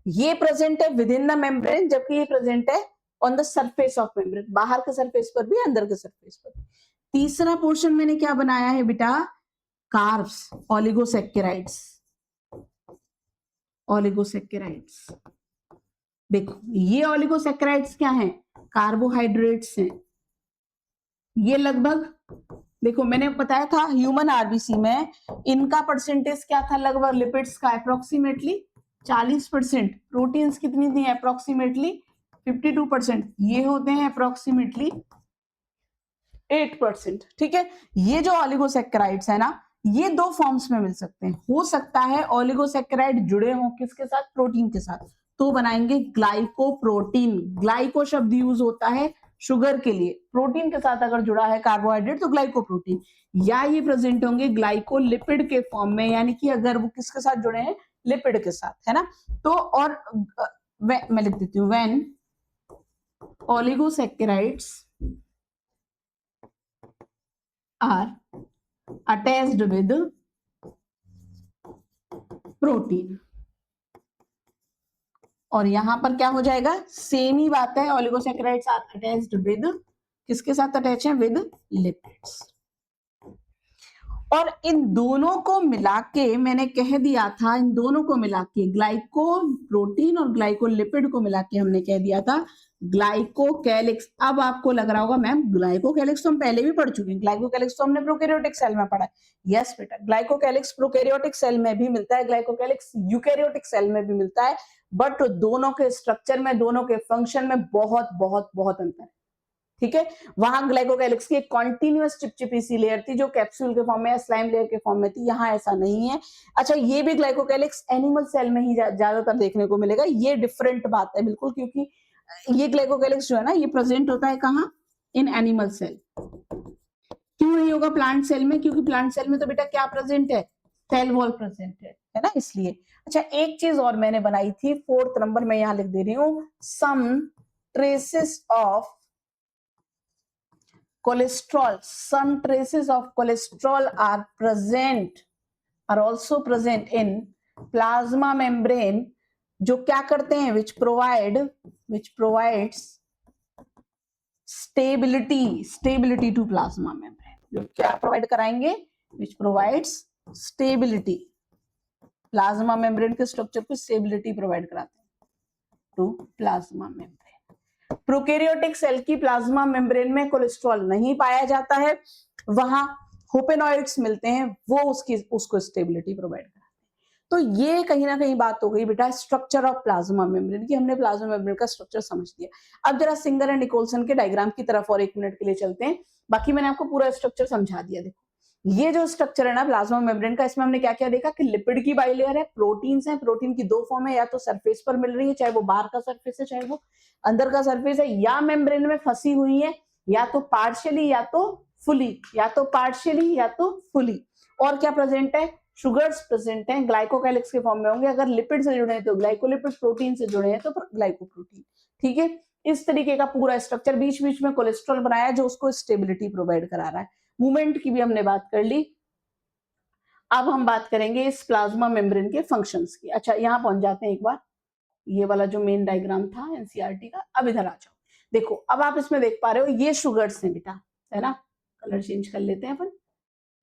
ये प्रेजेंट है विद इन द मेम्ब्रेन, जबकि ये प्रेजेंट है on the surface of membrane, बाहर के सरफेस पर भी अंदर के सरफेस पर। तीसरा पोर्शन मैंने क्या बनाया है बेटा, कार्ब्स, ओलिगोसैकेराइड्स, ओलिगोसैकेराइड्स। देखो ये ओलिगोसैकेराइड्स क्या हैं, कार्बोहाइड्रेट्स हैं। ये लगभग, देखो मैंने बताया था ह्यूमन आरबीसी में इनका परसेंटेज क्या था, लगभग लिपिड्स का अप्रोक्सीमेटली 40%, प्रोटीन्स कितनी थी अप्रोक्सीमेटली 52%, ये होते हैं अप्रोक्सीमेटली 8%, ठीक है। ये जो ओलिगोसैकेराइड्स है ना, ये दो फॉर्म्स में मिल सकते हैं। हो सकता है ओलिगोसैकेराइड जुड़े हों किसके साथ, प्रोटीन के साथ, तो बनाएंगे ग्लाइकोप्रोटीन। ग्लाइको शब्द यूज होता है शुगर के लिए, प्रोटीन के साथ अगर जुड़ा है कार्बोहाइड्रेट तो ग्लाइकोप्रोटीन, या ये प्रेजेंट होंगे ग्लाइकोलिपिड के फॉर्म में, यानी कि अगर वो किसके साथ जुड़े हैं, लिपिड के साथ, है ना। तो और मैं लिख देती हूँ, when oligosaccharides are attached with protein, और यहां पर क्या हो जाएगा, सेम ही बात है, ओलिगोसैकेराइड्स आर अटैच्ड विद, किसके साथ अटैच है, विद लिपिड्स। और इन दोनों को मिला के मैंने कह दिया था, इन दोनों को मिला के ग्लाइको प्रोटीन और ग्लाइकोलिपिड को मिला के हमने कह दिया था ग्लाइकोकैलिक्स। अब आपको लग रहा होगा मैम ग्लाइकोकैलिक्स तो हम पहले भी पढ़ चुके हैं, ग्लाइकोकैलिक्स तो हमने प्रोकैरियोटिक सेल में पढ़ा है। यस बेटा, ग्लाइकोकैलिक्स प्रोकैरियोटिक सेल में भी मिलता है, ग्लाइकोकैलिक्स यूकैरियोटिक सेल में भी मिलता है, बट दोनों के स्ट्रक्चर में, दोनों के फंक्शन में बहुत बहुत बहुत अंतर है, ठीक है। वहां ग्लाइकोकैलिक्स की एक कॉन्टिन्यूअस चिपचिपी सी लेयर थी जो कैप्सूल के फॉर्म में या स्लाइम लेयर के फॉर्म में थी, यहाँ ऐसा नहीं है। अच्छा, ये भी ग्लाइकोकैलिक्स एनिमल सेल में ही ज्यादातर देखने को मिलेगा, ये डिफरेंट बात है बिल्कुल, क्योंकि ये ग्लाइकोकैलिक्स जो है ना, ये प्रेजेंट होता है कहाँ, इन एनिमल सेल। क्यों नहीं होगा प्लांट सेल में, क्योंकि प्लांट सेल में तो बेटा क्या प्रेजेंट है, सेल वॉल प्रेजेंट है ना, इसलिए। अच्छा, एक चीज और मैंने बनाई थी, 4th नंबर में यहां लिख दे रही हूँ, some traces of cholesterol, some traces of cholesterol are also present in plasma membrane, जो क्या करते हैं, which provides stability to plasma membrane, जो क्या प्रोवाइड कराएंगे, which provides stability, plasma membrane के स्ट्रक्चर को स्टेबिलिटी प्रोवाइड कराते हैं to plasma membrane. Prokaryotic cell की प्लाज्मा मेम्ब्रेन में कोलेस्ट्रॉल नहीं पाया जाता है, वहां होपेनॉइड्स मिलते हैं, वो उसको स्टेबिलिटी प्रोवाइड कराते हैं। तो ये कहीं ना कहीं बात हो गई बेटा स्ट्रक्चर ऑफ प्लाज्मा मेम्ब्रेन की, हमने प्लाज्मा मेम्ब्रेन का स्ट्रक्चर समझ लिया। अब जरा सिंगर एंड निकोल्सन के डायग्राम की तरफ और 1 मिनट के लिए चलते हैं, बाकी मैंने आपको पूरा स्ट्रक्चर समझा दिया। देखो ये जो स्ट्रक्चर है ना प्लाज्मा मेम्ब्रेन का, इसमें हमने क्या क्या देखा कि लिपिड की बाइलेयर है, प्रोटीन्स हैं, प्रोटीन की दो फॉर्म है, या तो सरफेस पर मिल रही है, चाहे वो बाहर का सरफेस है चाहे वो अंदर का सरफेस है, या मेम्ब्रेन में फंसी हुई है, या तो पार्शियली या तो फुली, या तो पार्शियली या तो फुली। और क्या प्रेजेंट है, शुगर्स प्रेजेंट हैं, ग्लाइकोकैलिक्स के फॉर्म में होंगे, अगर लिपिड से जुड़े हैं तो ग्लाइकोलिपिड, प्रोटीन से जुड़े हैं तो ग्लाइकोप्रोटीन। ठीक है, इस तरीके का पूरा स्ट्रक्चर, बीच बीच में कोलेस्ट्रॉल बनाया जो उसको स्टेबिलिटी प्रोवाइड करा रहा है। मूवमेंट की भी हमने बात कर ली। अब हम बात करेंगे इस प्लाज्मा मेम्ब्रेन के फंक्शंस की। अच्छा, यहाँ पहुंच जाते हैं एक बार, ये वाला जो मेन डायग्राम था एनसीईआरटी का। अब इधर आ जाओ, देखो अब आप इसमें देख पा रहे हो ये शुगर्स हैं बेटा, है ना। कलर चेंज कर लेते हैं अपन।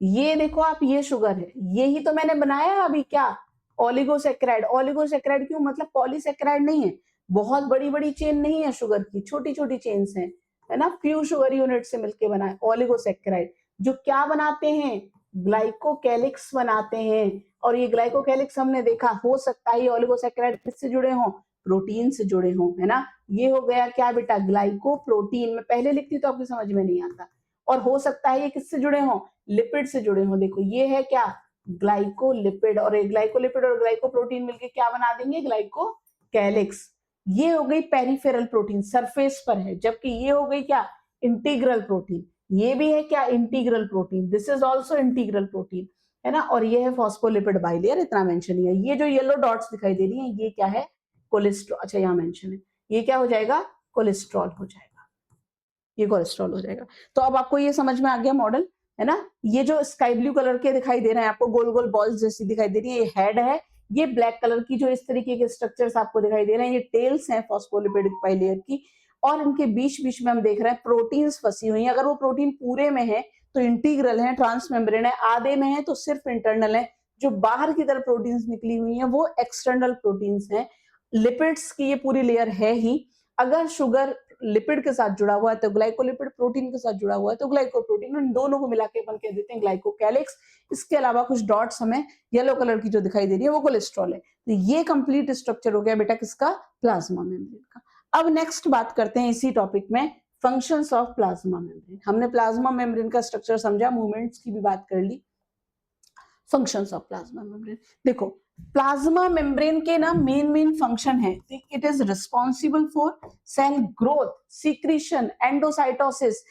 ये देखो आप, ये शुगर है, यही तो मैंने बनाया अभी, क्या, ओलिगोसैकेराइड। ओलिगोसैकेराइड क्यों, मतलब पॉलीसैकेराइड नहीं है, बहुत बड़ी बड़ी चेन नहीं है शुगर की, छोटी छोटी चेन्स हैं, है ना, फ्यू शुगर यूनिट से मिलके बना है ओलिगोसैकेराइड, जो क्या बनाते हैं, ग्लाइकोकैलिक्स बनाते हैं। और ये ग्लाइकोकैलिक्स हमने देखा, हो सकता है ये ओलिगोसैकेराइड किससे जुड़े हों, प्रोटीन से जुड़े हों, है ना। ये हो गया क्या बेटा, ग्लाइकोप्रोटीन। मैं पहले लिखती तो आपको समझ में नहीं आता। और हो सकता है ये किससे जुड़े हों, लिपिड से जुड़े हों। देखो ये है क्या, ग्लाइकोलिपिड, और एक ग्लाइकोलिपिड और ग्लाइकोप्रोटीन मिलके क्या बना देंगे, ग्लाइकोकैलिक्स। ये हो गई पेरिफेरल प्रोटीन, सरफेस पर है, जबकि ये हो गई क्या, इंटीग्रल प्रोटीन। ये भी है क्या, integral protein, this is also integral protein, है ना। और ये है फॉस्फोलिपिड बाइलेयर, इतना मेंशन ही है। ये जो येलो डॉट्स दिखाई दे रही है, ये क्या है, कोलेस्ट्रॉल। अच्छा, यहाँ मेंशन है, ये क्या हो जाएगा, कोलेस्ट्रॉल हो जाएगा, ये कोलेस्ट्रॉल हो जाएगा। तो अब आपको ये समझ में आ गया मॉडल, है ना। ये जो स्काई ब्लू कलर के दिखाई दे रहे हैं आपको, गोल गोल बॉल्स जैसी दिखाई दे रही है, ये हेड है। ये ब्लैक कलर की जो इस तरीके के स्ट्रक्चर्स आपको दिखाई दे रहे हैं, ये टेल्स हैं फॉस्फोलिपिड बाइलेयर की। और इनके बीच बीच में हम देख रहे हैं प्रोटीन्स फंसी हुई हैं। अगर वो प्रोटीन पूरे में है तो इंटीग्रल है, ट्रांसमेम्ब्रेन है, आधे में है तो सिर्फ इंटरनल है। जो बाहर की तरफ प्रोटीन्स निकली हुई हैं वो एक्सटर्नल प्रोटीन्स हैं। लिपिड्स की ये पूरी लेयर है ही। अगर शुगर लिपिड के साथ जुड़ा हुआ है तो ग्लाइकोलिपिड, प्रोटीन के साथ जुड़ा हुआ है तो ग्लाइकोप्रोटीन, इन दोनों को मिला के अपन कह देते हैं ग्लाइकोकैलिक्स। इसके अलावा कुछ डॉट्स हमें येलो कलर की जो दिखाई दे रही है वो कोलेस्ट्रॉल है। तो ये कंप्लीट स्ट्रक्चर हो गया बेटा किसका, प्लाज्मा मेम्ब्रेन का। अब नेक्स्ट बात करते हैं इसी टॉपिक में, फंक्शंस ऑफ प्लाज्मा मेम्ब्रेन। हमने प्लाज्मा मेम्ब्रेन का स्ट्रक्चर समझा, मूवमेंट्स की भी बात कर ली। फंक्शंस ऑफ प्लाज्मा मेम्ब्रेन, देखो प्लाज्मा मेम्ब्रेन के ना मेन फंक्शन है, it is responsible for cell growth, secretion, endocytosis,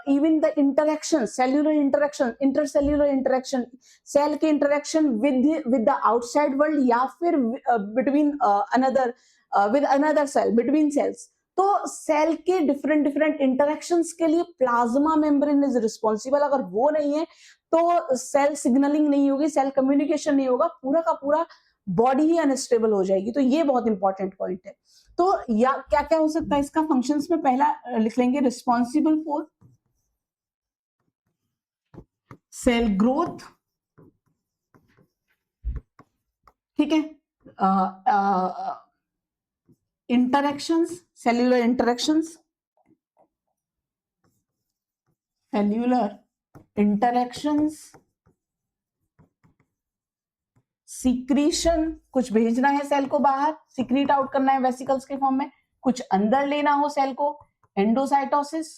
even the interaction, cellular interaction, intercellular interaction, cell के interaction with the outside world, या फिर between another with another cell, between cells. तो सेल के डिफरेंट डिफरेंट इंटरेक्शंस के लिए प्लाज्मा मेम्ब्रेन इज रिस्पॉन्सिबल। अगर वो नहीं है तो सेल सिग्नलिंग नहीं होगी, सेल कम्युनिकेशन नहीं होगा, पूरा का पूरा बॉडी ही अनस्टेबल हो जाएगी। तो ये बहुत इंपॉर्टेंट पॉइंट है। तो या क्या क्या हो सकता है इसका फंक्शंस में, पहला लिख लेंगे रिस्पॉन्सिबल फॉर सेल ग्रोथ, ठीक है, interactions, cellular interactions, cellular interactions, secretion, कुछ भेजना है सेल को बाहर, सीक्रीट आउट करना है वेसिकल्स के फॉर्म में, कुछ अंदर लेना हो सेल को, एंडोसाइटोसिस,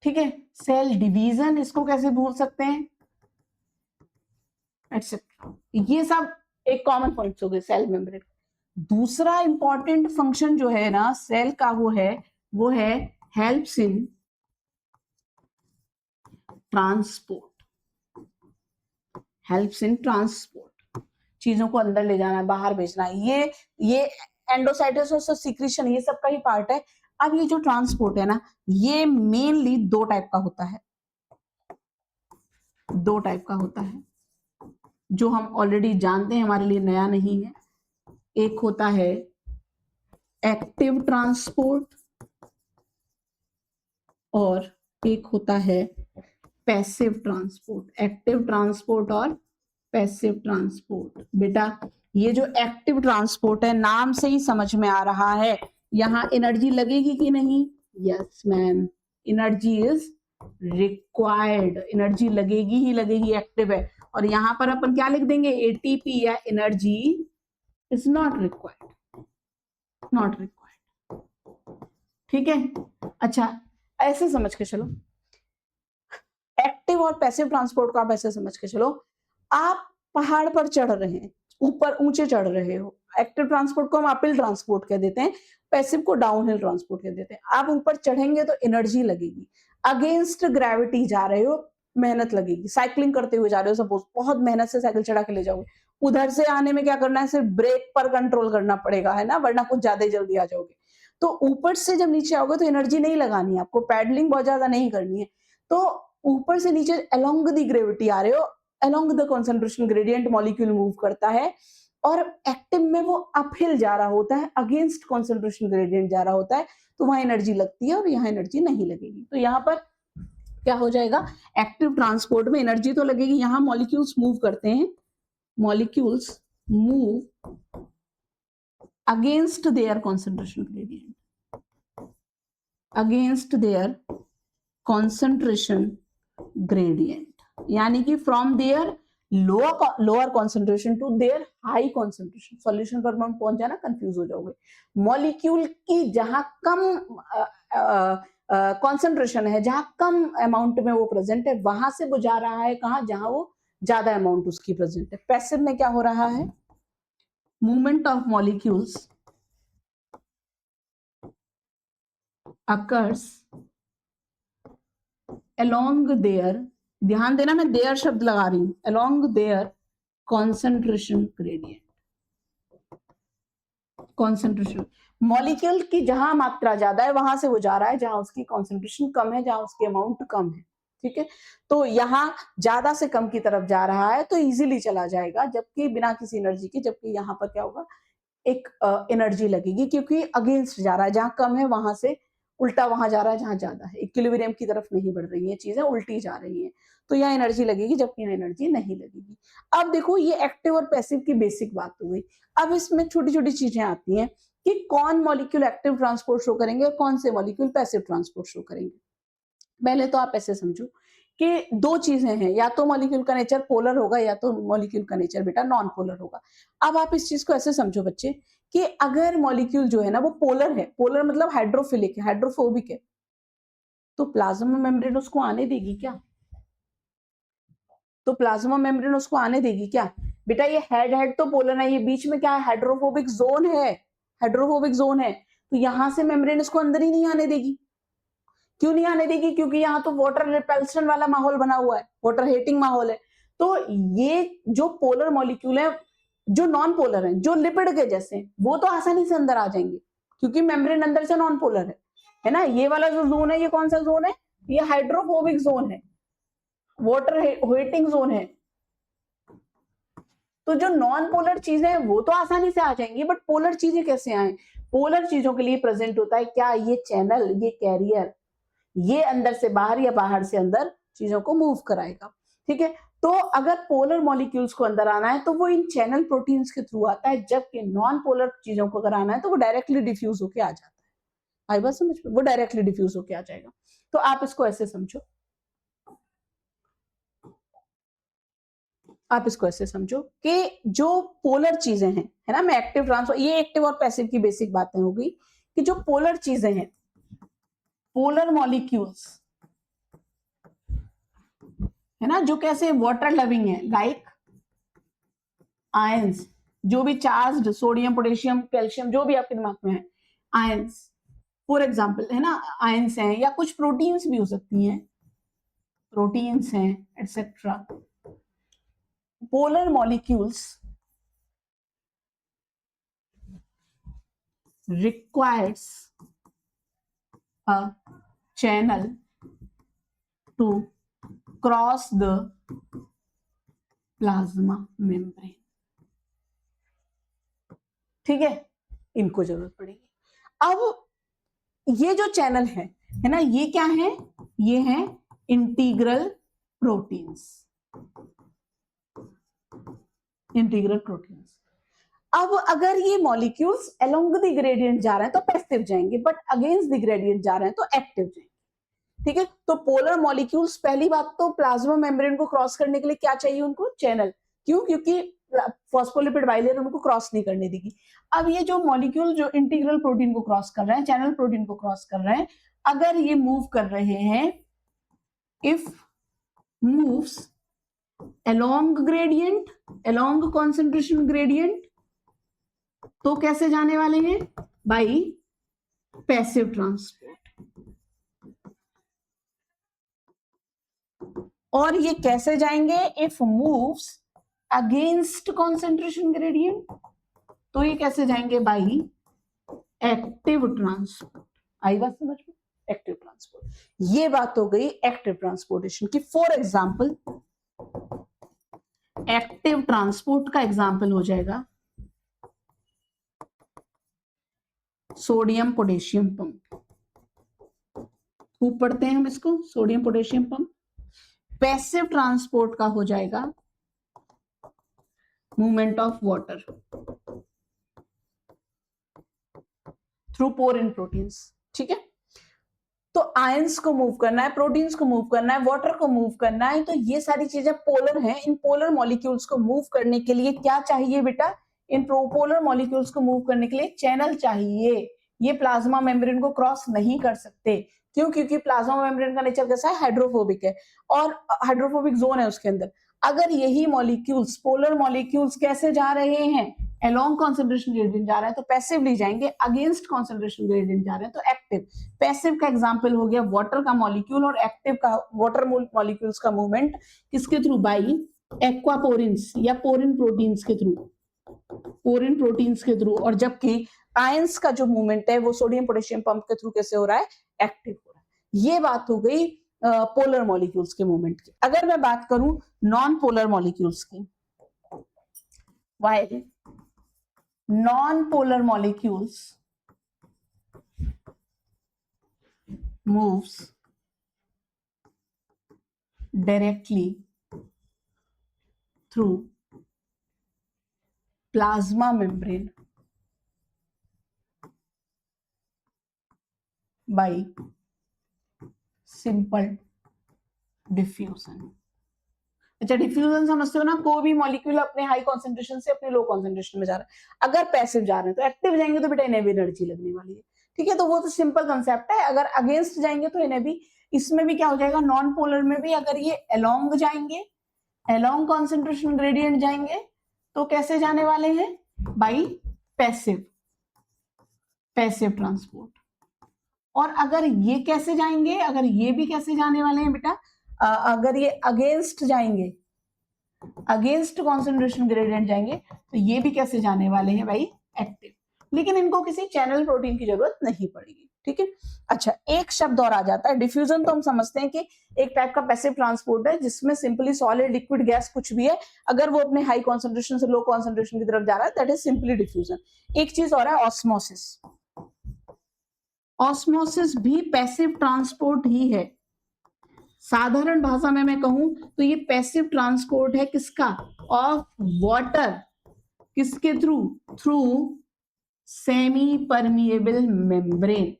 ठीक है, सेल डिवीजन, इसको कैसे भूल सकते हैं, एटसेट्रा। ये सब एक कॉमन पॉइंट्स हो गए सेल मेम्ब्रेन। दूसरा इंपॉर्टेंट फंक्शन जो है ना सेल का, वो है helps in transport, helps in transport, चीजों को अंदर ले जाना है, बाहर भेजना है। ये एंडोसाइटोसिस और सीक्रेशन, ये सब का ही पार्ट है। अब ये जो ट्रांसपोर्ट है ना, ये मेनली दो टाइप का होता है, दो टाइप का होता है जो हम ऑलरेडी जानते हैं, हमारे लिए नया नहीं है। एक होता है एक्टिव ट्रांसपोर्ट और एक होता है पैसिव ट्रांसपोर्ट। एक्टिव ट्रांसपोर्ट और पैसिव ट्रांसपोर्ट। बेटा ये जो एक्टिव ट्रांसपोर्ट है, नाम से ही समझ में आ रहा है, यहाँ एनर्जी लगेगी कि नहीं, yes ma'am, energy is required, energy लगेगी ही लगेगी, एक्टिव है। और यहाँ पर अपन क्या लिख देंगे, एटीपी या energy is not required, not required, ठीक है। अच्छा ऐसे समझ के चलो, एक्टिव और पैसिव ट्रांसपोर्ट को आप ऐसे समझ के चलो, आप पहाड़ पर चढ़ रहे हैं, ऊपर ऊंचे चढ़ रहे हो। एक्टिव ट्रांसपोर्ट को हम अपहिल ट्रांसपोर्ट कह देते हैं, पैसिव को डाउनहिल ट्रांसपोर्ट कह देते हैं। आप ऊपर चढ़ेंगे तो एनर्जी लगेगी, अगेंस्ट ग्रेविटी जा रहे हो, मेहनत लगेगी। साइकिलिंग करते हुए जा रहे हो, सपोज बहुत मेहनत से साइकिल चढ़ा के ले जाओगे, उधर से आने में क्या करना है, सिर्फ ब्रेक पर कंट्रोल करना पड़ेगा, है ना, वरना कुछ ज्यादा जल्दी आ जाओगे। तो ऊपर से जब नीचे आओगे तो एनर्जी नहीं लगानी है आपको, पैडलिंग बहुत ज्यादा नहीं करनी है। तो ऊपर से नीचे अलोंग द ग्रेविटी आ रहे हो, along the concentration gradient molecule move करता है, और एक्टिव में वो अपहिल जा रहा होता है, अगेंस्ट कंसंट्रेशन ग्रेडियंट जा रहा होता है, तो वहां एनर्जी लगती है और यहाँ एनर्जी नहीं लगेगी। तो यहाँ पर क्या हो जाएगा, एक्टिव ट्रांसपोर्ट में एनर्जी तो लगेगी, यहाँ मॉलिक्यूल्स मूव करते हैं, molecules move against their concentration gradient, against their concentration gradient, यानी कि from their lower concentration to their high concentration. Solution पर पहुंच जाना, कंफ्यूज हो जाओगे। मॉलिक्यूल की जहां कम कॉन्सेंट्रेशन है, जहां कम अमाउंट में वो प्रेजेंट है, वहां से वो जा रहा है कहां, जहां वो ज्यादा अमाउंट उसकी प्रेजेंट है। पैसिव में क्या हो रहा है, movement of molecules occurs along their, ध्यान देना मैं देयर शब्द लगा रही हूं, along their concentration gradient, concentration, molecule की जहां मात्रा ज्यादा है वहां से वो जा रहा है जहां उसकी कॉन्सेंट्रेशन कम है, जहां उसकी अमाउंट कम है। ठीक है, तो यहाँ ज्यादा से कम की तरफ जा रहा है तो इजीली चला जाएगा, जबकि बिना किसी एनर्जी के, जबकि यहाँ पर क्या होगा, एक एनर्जी लगेगी, क्योंकि अगेंस्ट जा रहा है, जहां कम है वहां से उल्टा वहां जा रहा है जहां ज्यादा है, इक्विलिब्रियम की तरफ नहीं बढ़ रही है चीजें, उल्टी जा रही है, तो यहाँ एनर्जी लगेगी, जबकि यहाँ एनर्जी नहीं लगेगी। अब देखो, ये एक्टिव और पैसिव की बेसिक बात हो गई। अब इसमें छोटी छोटी चीजें आती हैं कि कौन मॉलिक्यूल एक्टिव ट्रांसपोर्ट शो करेंगे और कौन से मॉलिक्यूल पैसिव ट्रांसपोर्ट शो करेंगे। पहले तो आप ऐसे समझो कि दो चीजें हैं, या तो मॉलिक्यूल का नेचर पोलर होगा या तो मॉलिक्यूल का नेचर बेटा नॉन पोलर होगा। अब आप इस चीज को ऐसे समझो बच्चे कि अगर मॉलिक्यूल जो है ना वो पोलर है, पोलर मतलब हाइड्रोफिलिक है, हाइड्रोफोबिक है, तो प्लाज्मा मेम्ब्रेन उसको आने देगी क्या? तो प्लाज्मा मेम्ब्रेन उसको आने देगी क्या बेटा? ये हेड हेड तो पोलर है, ये बीच में क्या है, हाइड्रोफोबिक जोन है, हाइड्रोफोबिक जोन है, तो यहां से मेम्ब्रेन इसको अंदर ही नहीं आने देगी। क्यों नहीं आने देगी? क्योंकि यहाँ तो वाटर रिपल्शन वाला माहौल बना हुआ है, वाटर हेटिंग माहौल है। तो ये जो पोलर मॉलिक्यूल है, जो नॉन पोलर है, जो लिपिड के जैसे, वो तो आसानी से अंदर आ जाएंगे, क्योंकि मेम्ब्रेन अंदर से नॉन पोलर है ना। ये वाला जो जोन है, ये कौन सा जोन है? ये हाइड्रोफोबिक जोन है, वाटर हेटिंग जोन है। तो जो नॉन पोलर चीजें हैं वो तो आसानी से आ जाएंगी, बट पोलर चीजें कैसे आए? पोलर चीजों के लिए प्रेजेंट होता है क्या? ये चैनल, ये कैरियर, ये अंदर से बाहर या बाहर से अंदर चीजों को मूव कराएगा। ठीक है, तो अगर पोलर मॉलिक्यूल्स को अंदर आना है तो वो इन चैनल प्रोटीन्स के थ्रू आता है, जबकि नॉन पोलर चीजों को अगर आना है तो वो डायरेक्टली डिफ्यूज होकर आ जाता है। आई बात समझ में? वो डायरेक्टली डिफ्यूज होकर आ जाएगा। तो आप इसको ऐसे समझो, आप इसको ऐसे समझो कि जो पोलर चीजें हैं, है ना, मैं एक्टिव ट्रांसफर, ये एक्टिव और पैसिव की बेसिक बातें हो गई कि जो पोलर चीजें हैं, पोलर मॉलिक्यूल्स, है ना, जो कैसे वाटर लविंग है, लाइक आयंस, जो भी चार्ज्ड सोडियम, पोटेशियम, कैल्शियम, जो भी आपके दिमाग में है, आयंस फॉर एग्जांपल, है ना, आयंस हैं, या कुछ प्रोटीन्स भी हो सकती हैं, प्रोटीन्स हैं etcetera. Polar molecules requires a channel to cross the plasma membrane। ठीक है, इनको जरूरत पड़ेगी। अब ये जो चैनल है ना, ये क्या है? ये है इंटीग्रल प्रोटीन्स, इंटीग्रल प्रोटीन्स। अब अगर ये मॉलिक्यूल्स अलोंग द ग्रेडियंट जा रहे हैं तो पैसिव जाएंगे, बट अगेंस्ट द ग्रेडियंट जा रहे हैं तो एक्टिव जाएंगे। ठीक है, तो पोलर मॉलिक्यूल्स, पहली बात तो प्लाज्मा मेम्ब्रेन को क्रॉस करने के लिए क्या चाहिए उनको? चैनल। क्यों? क्योंकि फॉस्फोलिपिड बाइलेयर उनको क्रॉस नहीं करने देगी। अब ये जो मॉलिक्यूल जो इंटीग्रल प्रोटीन को क्रॉस कर रहे हैं, चैनल प्रोटीन को क्रॉस कर रहे हैं, अगर ये मूव कर रहे हैं, if moves along gradient, along concentration gradient, तो कैसे जाने वाले हैं? By passive transport. और ये कैसे जाएंगे? If moves against concentration gradient, तो ये कैसे जाएंगे? By active transport. आई बात समझ में? Active transport. ये बात हो गई एक्टिव ट्रांसपोर्टेशन की। फॉर एग्जाम्पल एक्टिव ट्रांसपोर्ट का एग्जाम्पल हो जाएगा सोडियम पोटेशियम पंप। खूब पढ़ते हैं हम इसको, sodium potassium pump. Passive transport का हो जाएगा movement of water through pore in proteins. ठीक है, तो आयंस को मूव करना है, प्रोटीन्स को मूव करना है, वाटर को मूव करना है, तो ये सारी चीजें पोलर हैं। इन पोलर मॉलिक्यूल्स को मूव करने के लिए क्या चाहिए बेटा? इन पोलर मॉलिक्यूल्स को मूव करने के लिए चैनल चाहिए। ये प्लाज्मा मेम्ब्रेन को क्रॉस नहीं कर सकते। क्यों? क्योंकि प्लाज्मा मेम्ब्रेन का नेचर कैसा है? हाइड्रोफोबिक है, और हाइड्रोफोबिक जोन है उसके अंदर। अगर यही मॉलिक्यूल्स, पोलर मॉलिक्यूल्स कैसे जा रहे हैं? अलोंग कॉन्सेंट्रेशन ग्रेडियंट जा रहा है तो पैसिवली जाएंगे, अगेंस्ट कॉन्सेंट्रेशन ग्रेडियंट जा रहे हैं तो एक्टिव। पैसिव का एग्जांपल हो गया वाटर का मॉलिक्यूल, और एक्टिव का वाटर मॉलिक्यूल्स का मूवमेंट किसके थ्रू? बाई एक्वापोरिन्स या पोरिन प्रोटीन्स के थ्रू, पोरिन प्रोटीन्स के थ्रू। और जबकि आयंस का जो मूवमेंट है वो सोडियम पोटेशियम पंप के थ्रू कैसे हो रहा है? एक्टिव हो रहा है। ये बात हो गई पोलर मॉलिक्यूल्स के मूवमेंट की। अगर मैं बात करूं नॉन पोलर मॉलिक्यूल्स की, Y non-polar molecules moves directly through plasma membrane by simple diffusion। अच्छा, डिफ्यूजन समझते हो ना? कोई भी मॉलिक्यूल अपने हाई कॉन्सेंट्रेशन से अपने लो कॉन्सेंट्रेशन में जा रहा है। अगर पैसिव जा रहे हैं तो एक्टिव जाएंगे तो बेटा इन्हें भी एनर्जी लगने वाली है। ठीक है, तो वो तो सिंपल कंसेप्ट है। अगर अगेंस्ट जाएंगे तो इन्हें भी, इसमें भी क्या हो जाएगा? नॉन पोलर में भी अगर ये अलोंग जाएंगे, अलोंग कॉन्सेंट्रेशन ग्रेडियंट जाएंगे, तो कैसे जाने वाले हैं? By passive, passive transport. और अगर ये कैसे जाएंगे? अगर ये भी कैसे जाने वाले हैं बेटा? अगर ये अगेंस्ट जाएंगे, अगेंस्ट कॉन्सेंट्रेशन ग्रेडियंट जाएंगे, तो ये भी कैसे जाने वाले हैं भाई? एक्टिव। लेकिन इनको किसी चैनल प्रोटीन की जरूरत नहीं पड़ेगी। ठीक है, अच्छा एक शब्द और आ जाता है डिफ्यूजन। तो हम समझते हैं कि एक टाइप का पैसिव ट्रांसपोर्ट है जिसमें सिंपली सॉलिड, लिक्विड, गैस कुछ भी है, अगर वो अपने हाई कॉन्सेंट्रेशन से लो कॉन्सेंट्रेशन की तरफ जा रहा है, दैट इज सिंपली डिफ्यूजन। एक चीज और है ऑस्मोसिस। ऑस्मोसिस भी पैसिव ट्रांसपोर्ट ही है। साधारण भाषा में मैं कहूं तो ये पैसिव ट्रांसपोर्ट है किसका? Of water. किसके through? Through semi permeable membrane.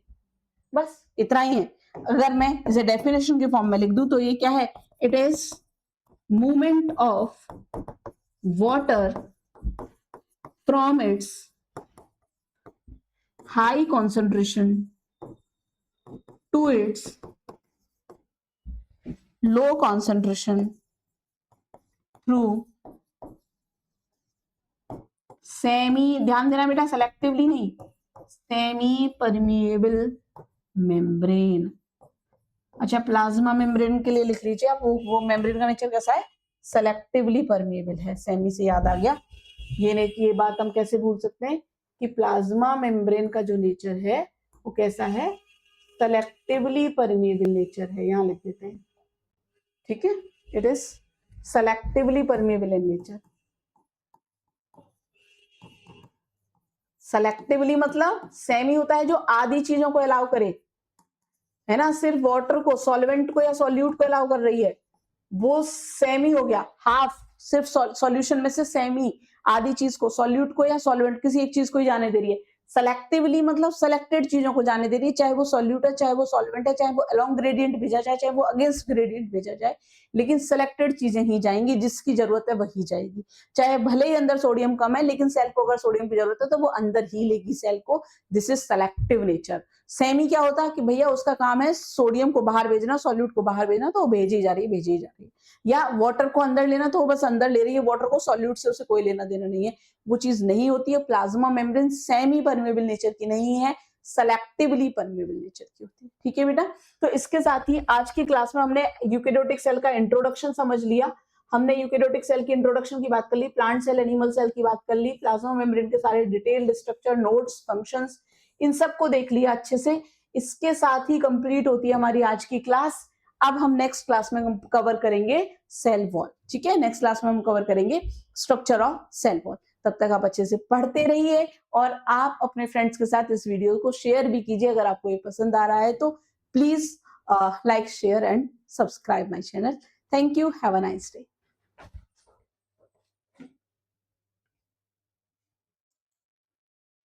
बस इतना ही है। अगर मैं इसे डेफिनेशन के फॉर्म में लिख दूं तो ये क्या है? It is movement of water from its high concentration to its low concentration through semi, ध्यान देना बेटा, सेलेक्टिवली नहीं, सेमी परमिएबल मेम्ब्रेन। अच्छा, प्लाज्मा मेम्ब्रेन के लिए लिख लीजिए आप, वो मेम्ब्रेन का नेचर कैसा है? सेलेक्टिवली परमिएबल है। सेमी से याद आ गया, ये बात हम कैसे भूल सकते हैं कि प्लाज्मा मेम्ब्रेन का जो नेचर है वो कैसा है? सेलेक्टिवली परमिएबल नेचर है। यहां लिख देते हैं। ठीक है, it is selectively permeable in nature. Selectively मतलब सेमी होता है जो आधी चीजों को अलाउ करे, है ना? सिर्फ वाटर को, सॉल्वेंट को या सॉल्यूट को अलाउ कर रही है, वो सेमी हो गया। हाफ, सिर्फ सॉल्यूशन में से सेमी, आधी चीज को, सॉल्यूट को या सॉल्वेंट, किसी एक चीज को ही जाने दे रही है। सेलेक्टिवली मतलब सेलेक्टेड चीजों को जाने दे रही है, चाहे वो सॉल्यूट है, चाहे वो सॉल्वेंट है, चाहे वो अलोंग ग्रेडियंट भेजा जाए, चाहे वो अगेंस्ट ग्रेडियंट भेजा जाए, लेकिन सेलेक्टेड चीजें ही जाएंगी, जिसकी जरूरत है वही जाएगी। चाहे भले ही अंदर सोडियम कम है, लेकिन सेल को अगर सोडियम की जरूरत है तो वो अंदर ही लेगी सेल को। This is selective nature. Semi क्या होता है कि भैया उसका काम है सोडियम को बाहर भेजना, सॉल्यूट को बाहर भेजना, तो वो भेजी जा रही है, भेजी जा रही है। या वाटर को अंदर लेना, तो वो बस अंदर ले रही है, वाटर को सॉल्यूट से उसे कोई लेना देना नहीं है। वो चीज नहीं होती है। Plasma membrane semi permeable nature की नहीं है, सेलेक्टिवली परमेबल नेचर की होती है। ठीक है बेटा, तो इसके साथ ही आज की क्लास में हमने यूकेरियोटिक सेल का इंट्रोडक्शन समझ लिया। हमने यूकेरियोटिक सेल की इंट्रोडक्शन की बात कर ली, प्लांट सेल, एनिमल सेल की बात कर ली, प्लाज्मा मेम्ब्रेन के सारे डिटेल्ड स्ट्रक्चर, नोड्स, फंक्शंस, इन सबको देख लिया अच्छे से। इसके साथ ही कंप्लीट होती है हमारी आज की क्लास। अब हम नेक्स्ट क्लास में कवर करेंगे सेल वॉल। ठीक है, नेक्स्ट क्लास में हम कवर करेंगे स्ट्रक्चर ऑफ सेल वॉल। तब तक आप अच्छे से पढ़ते रहिए और आप अपने फ्रेंड्स के साथ इस वीडियो को शेयर भी कीजिए। अगर आपको ये पसंद आ रहा है तो please like, share and subscribe my channel. Thank you, have a nice day.